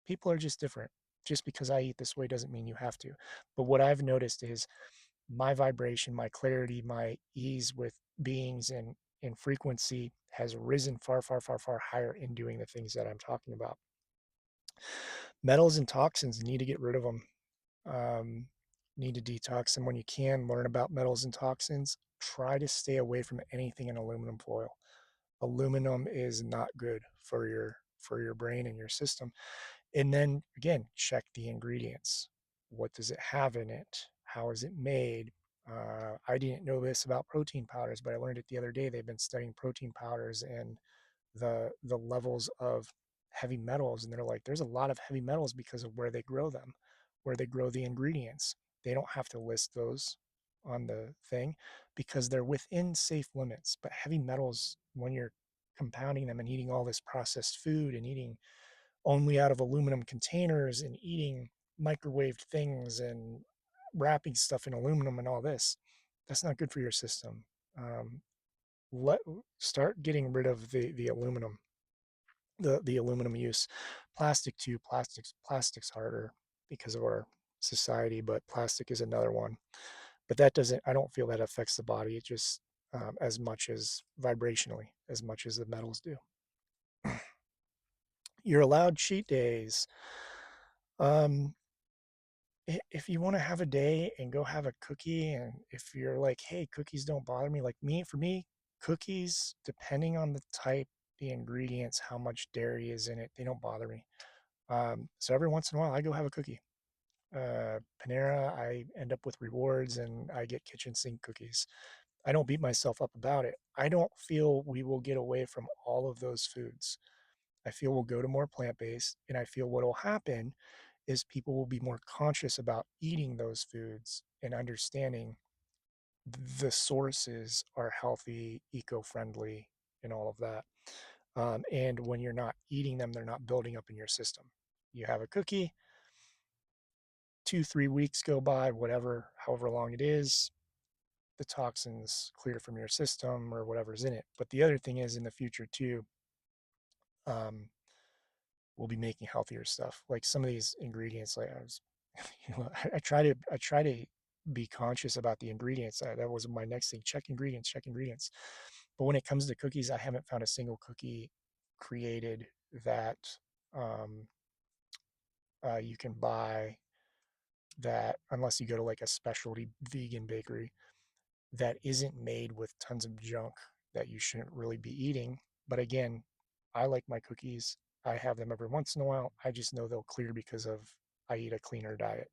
people are just different. Just because I eat this way doesn't mean you have to. But what I've noticed is my vibration, my clarity, my ease with beings and frequency has risen far, far, far, far higher in doing the things that I'm talking about. Metals and toxins, need to get rid of them. Need to detox them when you can. Learn about metals and toxins. Try to stay away from anything in aluminum foil. Aluminum is not good for your brain and your system. And then again, check the ingredients. What does it have in it? How is it made? I didn't know this about protein powders, but I learned it the other day. They've been studying protein powders and the levels of heavy metals, and they're like, there's a lot of heavy metals because of where they grow them, where they grow the ingredients. They don't have to list those on the thing because they're within safe limits. But heavy metals, when you're compounding them and eating all this processed food and eating only out of aluminum containers and eating microwaved things and wrapping stuff in aluminum and all this, that's not good for your system. Um, let Start getting rid of the aluminum, the aluminum use. Plastic too. Plastics harder because of our society, but plastic is another one. But that doesn't. I don't feel that affects the body. It just as much as vibrationally, as much as the metals do. You're allowed cheat days. Um, if you want to have a day and go have a cookie, and if you're like, hey, cookies don't bother me, like me, for me, cookies, depending on the type, the ingredients, how much dairy is in it, they don't bother me. So every once in a while, I go have a cookie. Panera, I end up with rewards and I get kitchen sink cookies. I don't beat myself up about it. I don't feel we will get away from all of those foods. I feel we'll go to more plant based, and I feel what will happen is people will be more conscious about eating those foods and understanding the sources are healthy, eco friendly, and all of that. And when you're not eating them, they're not building up in your system. You have a cookie, 2, 3 weeks go by, whatever, however long it is, the toxins clear from your system or whatever's in it. But the other thing is in the future too, um, we'll be making healthier stuff. Like some of these ingredients, like I try to be conscious about the ingredients. That was my next thing. Check ingredients, check ingredients. But when it comes to cookies, I haven't found a single cookie created that um, you can buy, that unless you go to like a specialty vegan bakery, that isn't made with tons of junk that you shouldn't really be eating. But again, I like my cookies. I have them every once in a while. I just know they'll clear because of I eat a cleaner diet.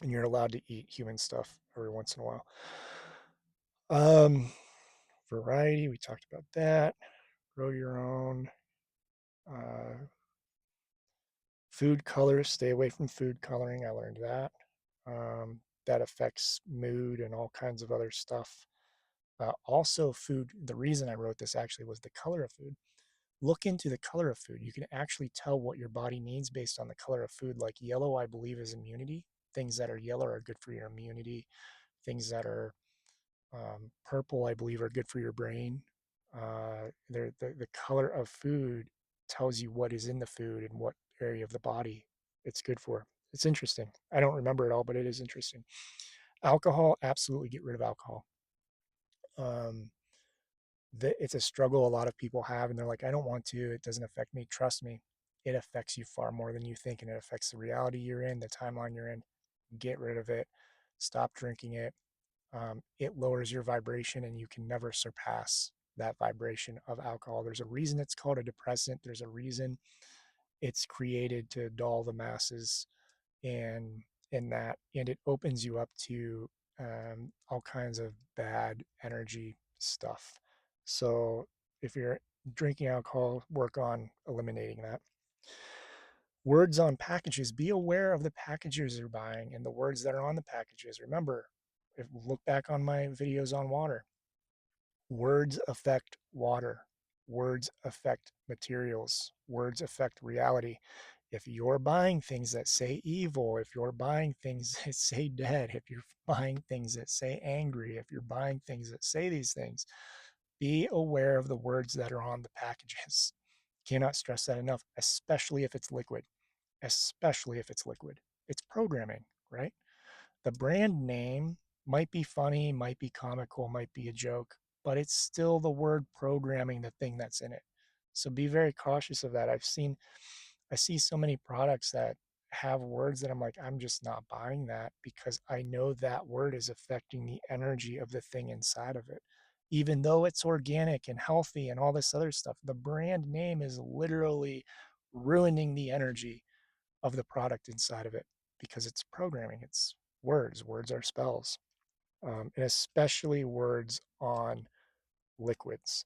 And you're allowed to eat human stuff every once in a while. Um, Variety, we talked about that. Grow your own. Uh, Food colors, stay away from food coloring. I learned that. That affects mood and all kinds of other stuff. Also, food, the reason I wrote this actually was the color of food. Look into the color of food. You can actually tell what your body needs based on the color of food. Like yellow, I believe, is immunity. Things that are yellow are good for your immunity. Things that are purple, I believe, are good for your brain. The color of food tells you what is in the food and what area of the body it's good for. It's interesting. I don't remember it all, but it is interesting. Alcohol, absolutely get rid of alcohol. Um, it's a struggle a lot of people have, and they're like, I don't want to. It doesn't affect me. Trust me, it affects you far more than you think, and it affects the reality you're in, the timeline you're in. Get rid of it. Stop drinking it. It lowers your vibration and you can never surpass that vibration of alcohol. There's a reason it's called a depressant. There's a reason it's created to dull the masses and and it opens you up to all kinds of bad energy stuff. So if you're drinking alcohol, work on eliminating that. Words on packages. Be aware of the packages you're buying and the words that are on the packages. Remember, if look back on my videos on water, words affect water. Words affect materials. Words affect reality. If you're buying things that say evil, if you're buying things that say dead, if you're buying things that say angry, if you're buying things that say these things, be aware of the words that are on the packages. Cannot stress that enough, especially if it's liquid. Especially if it's liquid. It's programming, right? The brand name might be funny, might be comical, might be a joke, but it's still the word programming the thing that's in it. So be very cautious of that. I see so many products that have words that I'm like, I'm just not buying that because I know that word is affecting the energy of the thing inside of it. Even though it's organic and healthy and all this other stuff, the brand name is literally ruining the energy of the product inside of it because it's programming, it's words. Words are spells, and especially words on liquids.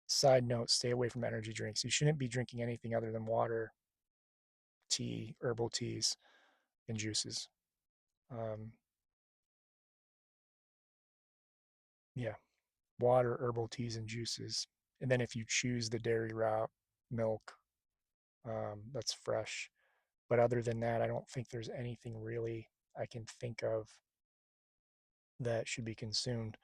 Side note, stay away from energy drinks. You shouldn't be drinking anything other than water, tea, herbal teas, and juices. Um, yeah, water, herbal teas, and juices. And then if you choose the dairy route, milk, that's fresh. But other than that, I don't think there's anything really I can think of that should be consumed.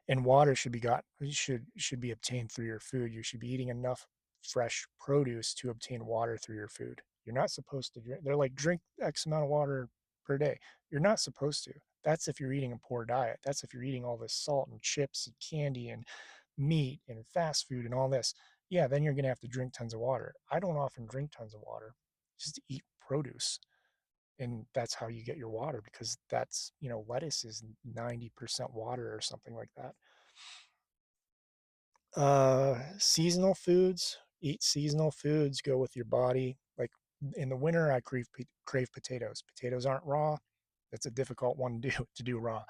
And water should be obtained through your food. You should be eating enough fresh produce to obtain water through your food. You're not supposed to drink. They're like drink X amount of water per day. You're not supposed to. That's if you're eating a poor diet. That's if you're eating all this salt and chips and candy and meat and fast food and all this. Yeah, then you're gonna have to drink tons of water. I don't often drink tons of water. Just to eat produce, and that's how you get your water because that's, lettuce is 90% water or something like that. Seasonal foods, eat seasonal foods, go with your body. Like in the winter, I crave potatoes. Potatoes aren't raw. That's a difficult one to do to do raw.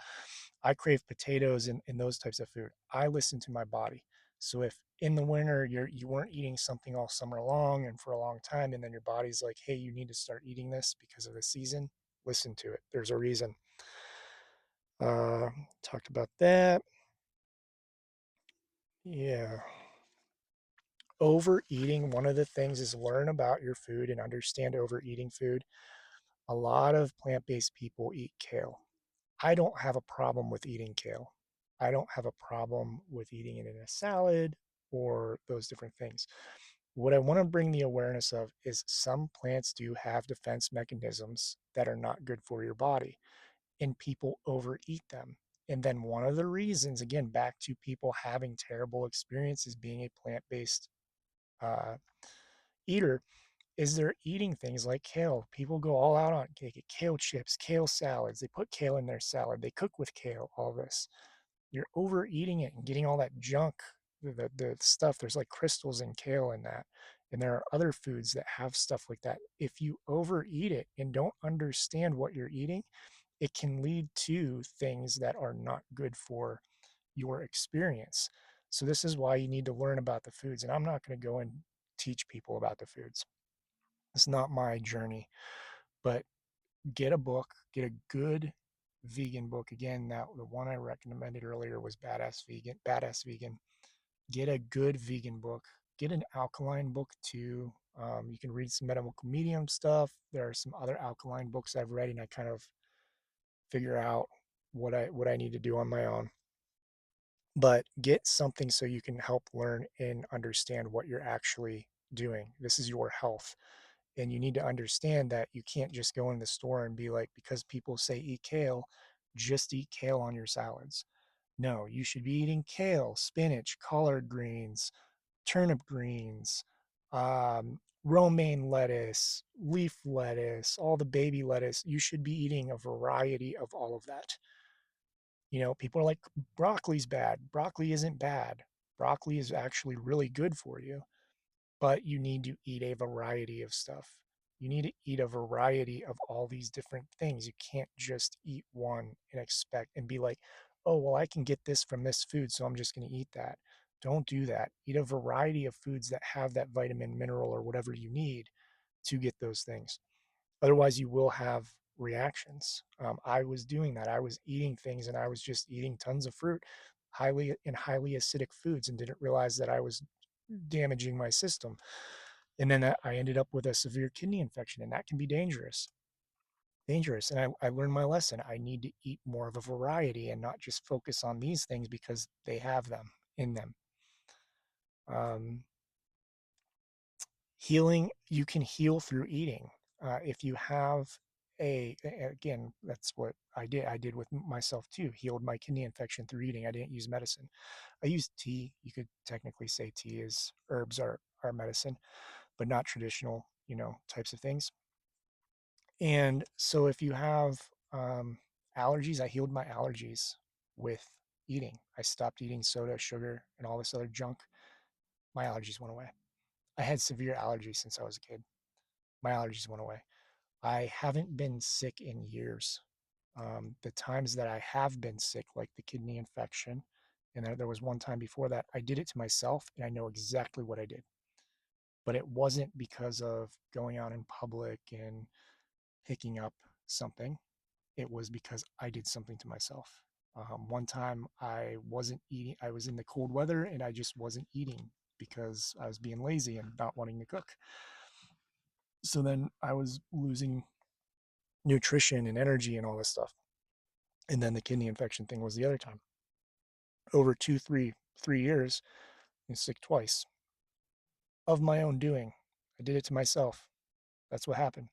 I crave potatoes and those types of food. I listen to my body. So if in the winter you weren't eating something all summer long and for a long time, and then your body's like, hey, you need to start eating this because of the season, listen to it. There's a reason. Uh, Talked about that. Yeah. Overeating, one of the things is learn about your food and understand overeating food. A lot of plant-based people eat kale. I don't have a problem with eating kale. I don't have a problem with eating it in a salad or those different things. What I want to bring the awareness of is some plants do have defense mechanisms that are not good for your body, and people overeat them. And then one of the reasons, again, back to people having terrible experiences being a plant-based uh, eater, is they're eating things like kale. People go all out on kale chips, kale salads. They put kale in their salad. They cook with kale, all this. You're overeating it and getting all that junk, the stuff. There's like crystals in kale in that. And there are other foods that have stuff like that. If you overeat it and don't understand what you're eating, it can lead to things that are not good for your experience. So this is why you need to learn about the foods. And I'm not going to go and teach people about the foods. It's not my journey, but get a book, get a good vegan book. Again, that the one I recommended earlier was Badass Vegan. Get a good vegan book. Get an alkaline book too. You can read some medical medium stuff. There are some other alkaline books I've read, and I kind of figure out what I need to do on my own. But get something so you can help learn and understand what you're actually doing. This is your health. And you need to understand that you can't just go in the store and be like, because people say eat kale, just eat kale on your salads. No, you should be eating kale, spinach, collard greens, turnip greens, romaine lettuce, leaf lettuce, all the baby lettuce. You should be eating a variety of all of that. People are like, broccoli's bad. Broccoli isn't bad. Broccoli is actually really good for you, but you need to eat a variety of stuff. You need to eat a variety of all these different things. You can't just eat one and expect and be like, oh, well, I can get this from this food, so I'm just going to eat that. Don't do that. Eat a variety of foods that have that vitamin, mineral, or whatever you need to get those things. Otherwise, you will have reactions. I was doing that. I was eating things and I was just eating tons of fruit, highly acidic foods, and didn't realize that I was damaging my system. And then I ended up with a severe kidney infection, and that can be dangerous. And I learned my lesson. I need to eat more of a variety and not just focus on these things because they have them in them. Um, Healing, you can heal through eating. If you have again, that's what I did with myself too. Healed my kidney infection through eating. I didn't use medicine. I used tea. You could technically say tea is herbs are medicine, but not traditional, types of things. And so if you have allergies, I healed my allergies with eating. I stopped eating soda, sugar, and all this other junk. My allergies went away. I had severe allergies since I was a kid. My allergies went away. I haven't been sick in years. The times that I have been sick, like the kidney infection, and there was one time before that, I did it to myself, and I know exactly what I did. But it wasn't because of going out in public and picking up something. It was because I did something to myself. One time I wasn't eating, I was in the cold weather and I just wasn't eating because I was being lazy and not wanting to cook. So then I was losing nutrition and energy and all this stuff. And then the kidney infection thing was the other time. Over 3 years, I was sick twice of my own doing. I did it to myself. That's what happened.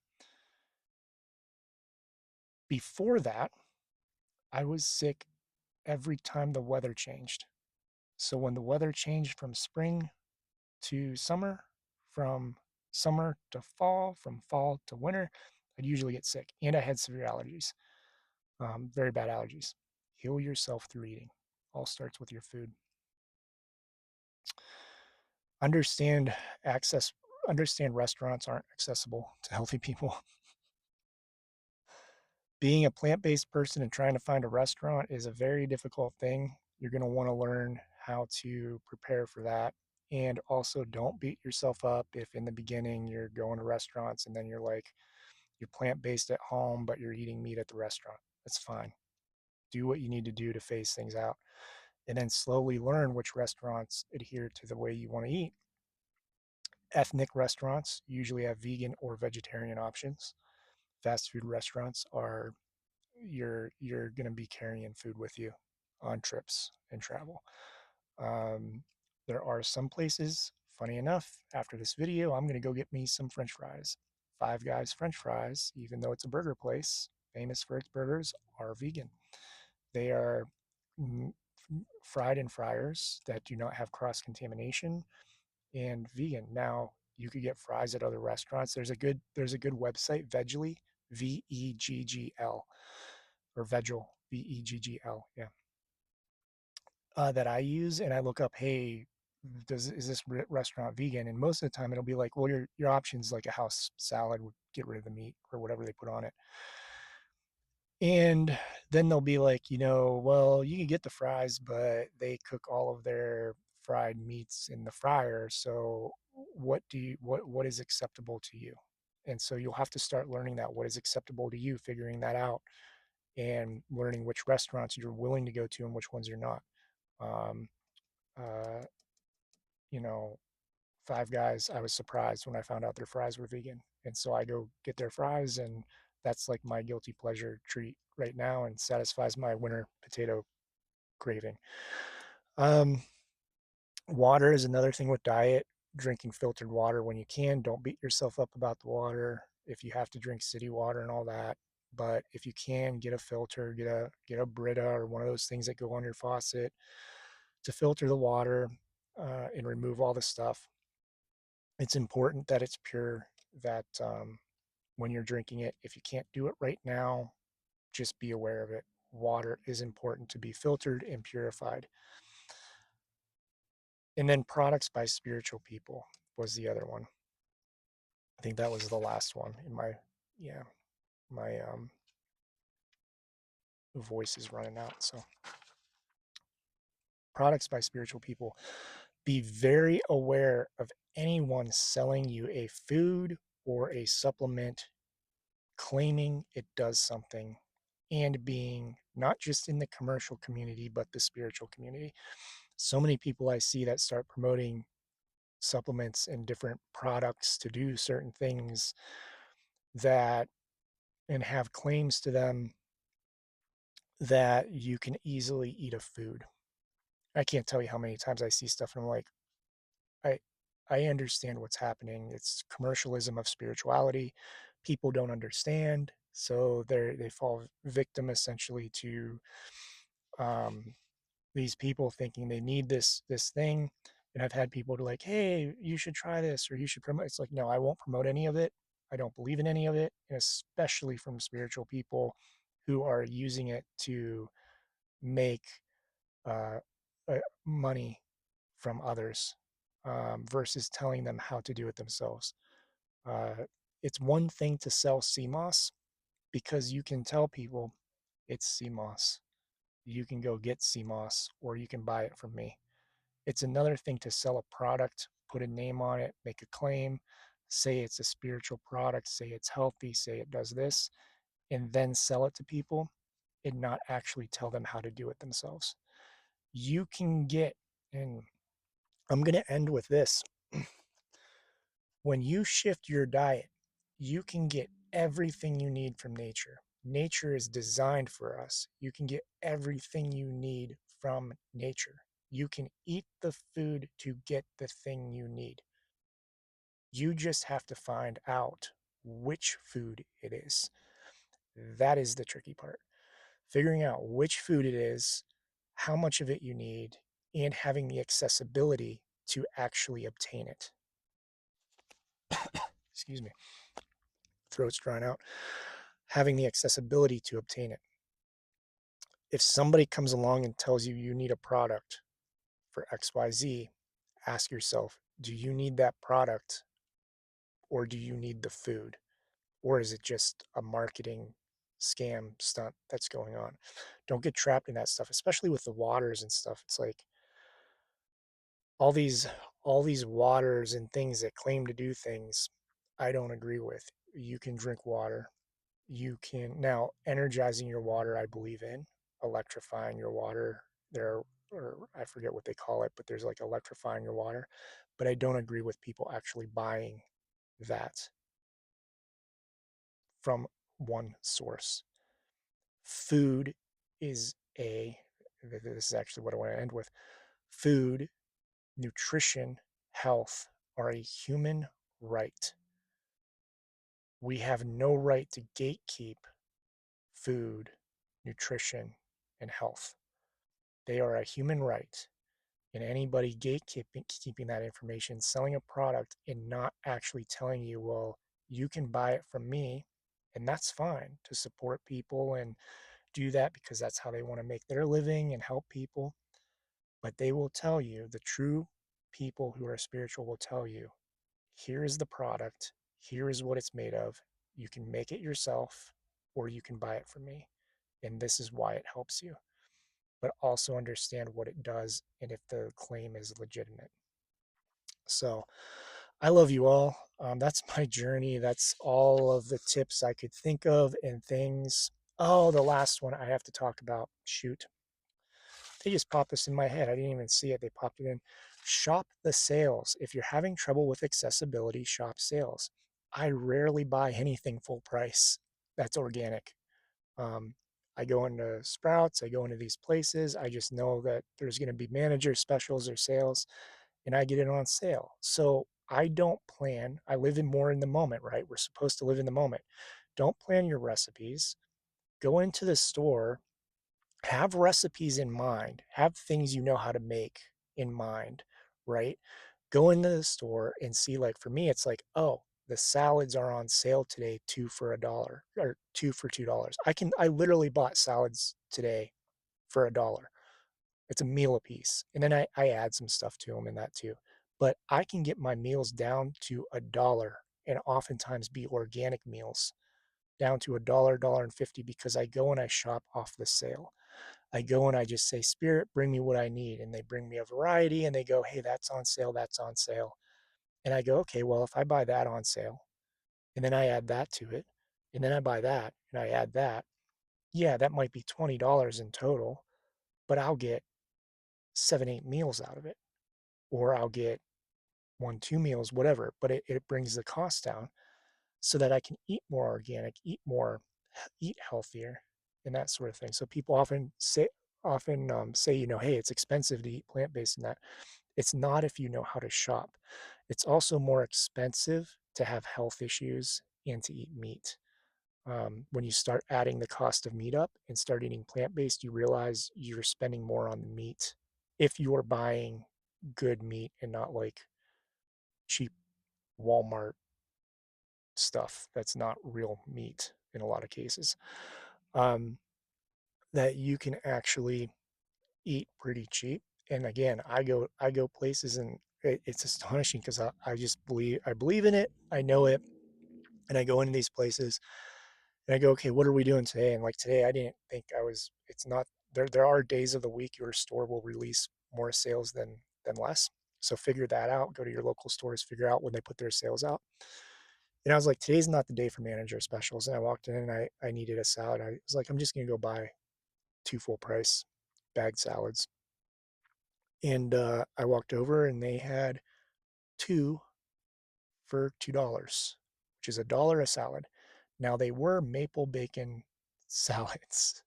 Before that, I was sick every time the weather changed. So when the weather changed from spring to summer, from summer to fall, from fall to winter, I'd usually get sick. And I had severe allergies, very bad allergies. Heal yourself through eating. All starts with your food. Understand access, understand restaurants aren't accessible to healthy people. Being a plant-based person and trying to find a restaurant is a very difficult thing. You're going to want to learn how to prepare for that. And also, don't beat yourself up if in the beginning you're going to restaurants and then you're plant-based at home, but you're eating meat at the restaurant. That's fine. Do what you need to do to phase things out. And then slowly learn which restaurants adhere to the way you want to eat. Ethnic restaurants usually have vegan or vegetarian options. Fast food restaurants are you're going to be carrying food with you on trips and travel. Um, there are some places, funny enough, after this video, I'm going to go get me some French fries. Five Guys French fries, even though it's a burger place, famous for its burgers, are vegan. They are fried in fryers that do not have cross contamination and vegan. Now you could get fries at other restaurants. There's a good website, Veggly, Veggl, or Veggel, Veggl, yeah, that I use, and I look up, hey, is this restaurant vegan? And most of the time it'll be like, well, your options like a house salad would get rid of the meat or whatever they put on it. And then they'll be like, well, you can get the fries, but they cook all of their fried meats in the fryer. So what is acceptable to you? And so you'll have to start learning that what is acceptable to you, figuring that out and learning which restaurants you're willing to go to and which ones you're not. Um, uh, you know, Five Guys, I was surprised when I found out their fries were vegan. And so I go get their fries, and that's like my guilty pleasure treat right now and satisfies my winter potato craving. Um, Water is another thing with diet. Drinking filtered water when you can. Don't beat yourself up about the water if you have to drink city water and all that. But if you can, get a filter, get a Brita or one of those things that go on your faucet to filter the water and remove all the stuff. It's important that it's pure, that when you're drinking it, if you can't do it right now, just be aware of it. Water is important to be filtered and purified. And then products by spiritual people was the other one. I think that was the last one in my, yeah, my voice is running out. So products by spiritual people. Be very aware of anyone selling you a food or a supplement claiming it does something and being not just in the commercial community, but the spiritual community. So many people I see that start promoting supplements and different products to do certain things that and have claims to them that you can easily eat a food. I can't tell you how many times I see stuff and I'm like, I I understand what's happening. It's commercialism of spirituality. People don't understand, so they fall victim essentially to um, these people thinking they need this thing. And I've had people to like, hey, you should try this or you should promote. It's like, no, I won't promote any of it. I don't believe in any of it, and especially from spiritual people who are using it to make uh, money from others versus telling them how to do it themselves. Uh, it's one thing to sell CMOS because you can tell people it's CMOS. You can go get CMOS or you can buy it from me. It's another thing to sell a product, put a name on it, make a claim, say it's a spiritual product, say it's healthy, say it does this, and then sell it to people and not actually tell them how to do it themselves. You can get, and I'm going to end with this. When you shift your diet, you can get everything you need from nature. Nature is designed for us. You can get everything you need from nature. You can eat the food to get the thing you need. You just have to find out which food it is. That is the tricky part. Figuring out which food it is, how much of it you need, and having the accessibility to actually obtain it. Excuse me, throat's drying out. Having the accessibility to obtain it. If somebody comes along and tells you you need a product for XYZ, ask yourself, do you need that product or do you need the food? Or is it just a marketing scam stunt that's going on? Don't get trapped in that stuff, especially with the waters and stuff. It's like all these all these waters and things that claim to do things I don't agree with. You can drink water. You can now energizing your water, I believe in, electrifying your water. There, or I forget what they call it, but there's like electrifying your water. But I don't agree with people actually buying that from one source. Food is a, this is actually what I want to end with. Food, nutrition, health are a human right. We have no right to gatekeep food, nutrition, and health. They are a human right. And anybody gatekeeping keeping that information, selling a product and not actually telling you, well, you can buy it from me, and that's fine to support people and do that because that's how they want to make their living and help people. But they will tell you, the true people who are spiritual will tell you, here is the product, here is what it's made of. You can make it yourself or you can buy it from me. and this is why it helps you, but also understand what it does and if the claim is legitimate. So I love you all. That's my journey. That's all of the tips I could think of and things. Oh, the last one I have to talk about. Shoot. They just popped this in my head. I didn't even see it. They popped it in. Shop the sales. If you're having trouble with accessibility, shop sales. I rarely buy anything full price that's organic. Um, I go into Sprouts, I go into these places. I just know that there's going to be manager specials or sales, and I get it on sale. So I don't plan. I live in more in the moment, right? We're supposed to live in the moment. Don't plan your recipes. Go into the store, have recipes in mind, have things you know how to make in mind, right? Go into the store and see, like for me, it's like, oh, the salads are on sale today, two for $1 or two for $2. I literally bought salads today for $1. It's a meal a piece. And then I add some stuff to them and that too. But I can get my meals down to $1 and oftentimes be organic meals down to $1, $1.50 because I go and I shop off the sale. I go and I just say, Spirit, bring me what I need. And they bring me a variety and they go, hey, that's on sale, that's on sale. And I go, okay, well, if I buy that on sale and then I add that to it, and then I buy that and I add that, yeah, that might be $20 in total, but I'll get 7, 8 meals out of it, or I'll get 1, 2 meals, whatever. But it brings the cost down so that I can eat more organic, eat more, eat healthier, and that sort of thing. So people often say, hey, it's expensive to eat plant based and that. It's not if you know how to shop. It's also more expensive to have health issues and to eat meat. When you start adding the cost of meat up and start eating plant based, you realize you're spending more on the meat if you are buying good meat and not like cheap Walmart stuff that's not real meat in a lot of cases. Um, that you can actually eat pretty cheap. And again, I go places and it's astonishing because I just believe in it. I know it, and I go into these places and I go, okay, what are we doing today? And like today, I didn't think I was. It's not there. There are days of the week your store will release more sales than less. So figure that out. Go to your local stores, figure out when they put their sales out. And I was like, today's not the day for manager specials. And I walked in and I needed a salad. I was like, I'm just gonna go buy 2 full price bagged salads. And I walked over and they had two for $2, which is $1 a salad. Now they were maple bacon salads,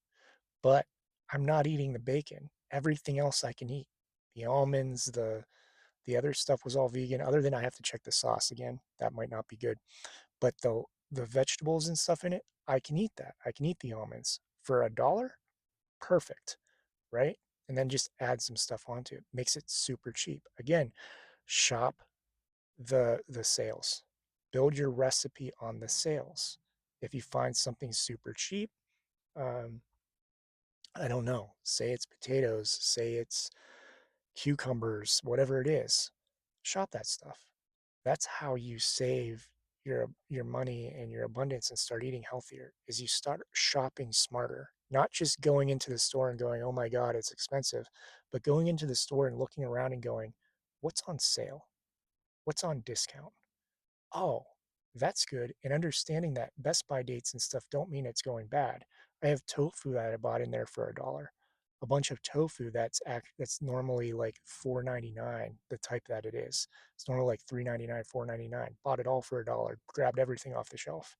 but I'm not eating the bacon. Everything else I can eat. The almonds, the other stuff was all vegan, other than I have to check the sauce again. That might not be good. But the vegetables and stuff in it, I can eat that. I can eat the almonds. For $1, perfect, right? And then just add some stuff onto it. Makes it super cheap. Again, shop the sales. Build your recipe on the sales. If you find something super cheap, um, I don't know, say it's potatoes, say it's cucumbers, whatever it is, shop that stuff. That's how you save your money and your abundance and start eating healthier is you start shopping smarter, not just going into the store and going, oh my God, it's expensive, but going into the store and looking around and going, what's on sale? What's on discount? Oh, that's good. And understanding that Best Buy dates and stuff don't mean it's going bad. I have tofu that I bought in there for $1. A bunch of tofu that's normally like $4.99, the type that it is. It's normally like $3.99, $4.99. Bought it all for $1. Grabbed everything off the shelf.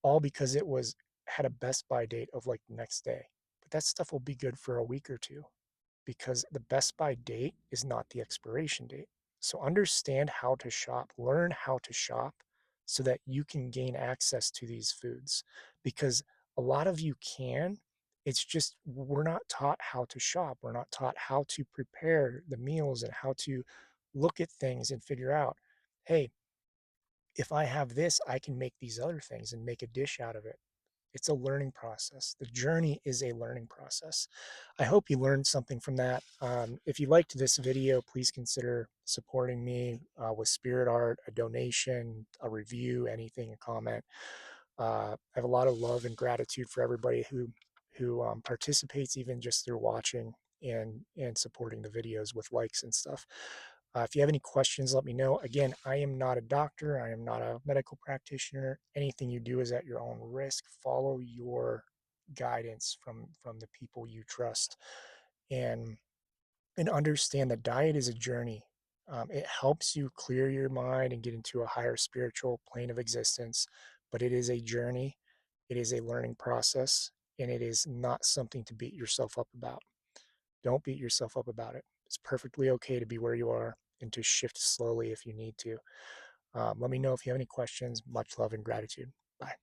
All because it was had a Best Buy date of like the next day. But that stuff will be good for a week or two because the Best Buy date is not the expiration date. So understand how to shop, learn how to shop so that you can gain access to these foods because a lot of you can. It's just we're not taught how to shop. We're not taught how to prepare the meals and how to look at things and figure out, hey, if I have this, I can make these other things and make a dish out of it. It's a learning process. The journey is a learning process. I hope you learned something from that. If you liked this video, please consider supporting me with spirit art, a donation, a review, anything, a comment. I have a lot of love and gratitude for everybody who participates, even just through watching and supporting the videos with likes and stuff. If you have any questions, let me know. Again, I am not a doctor. I am not a medical practitioner. Anything you do is at your own risk. Follow your guidance from the people you trust, and and understand that diet is a journey. It helps you clear your mind and get into a higher spiritual plane of existence, but it is a journey. It is a learning process, and it is not something to beat yourself up about. Don't beat yourself up about it. It's perfectly okay to be where you are and to shift slowly if you need to. Let me know if you have any questions. Much love and gratitude. Bye.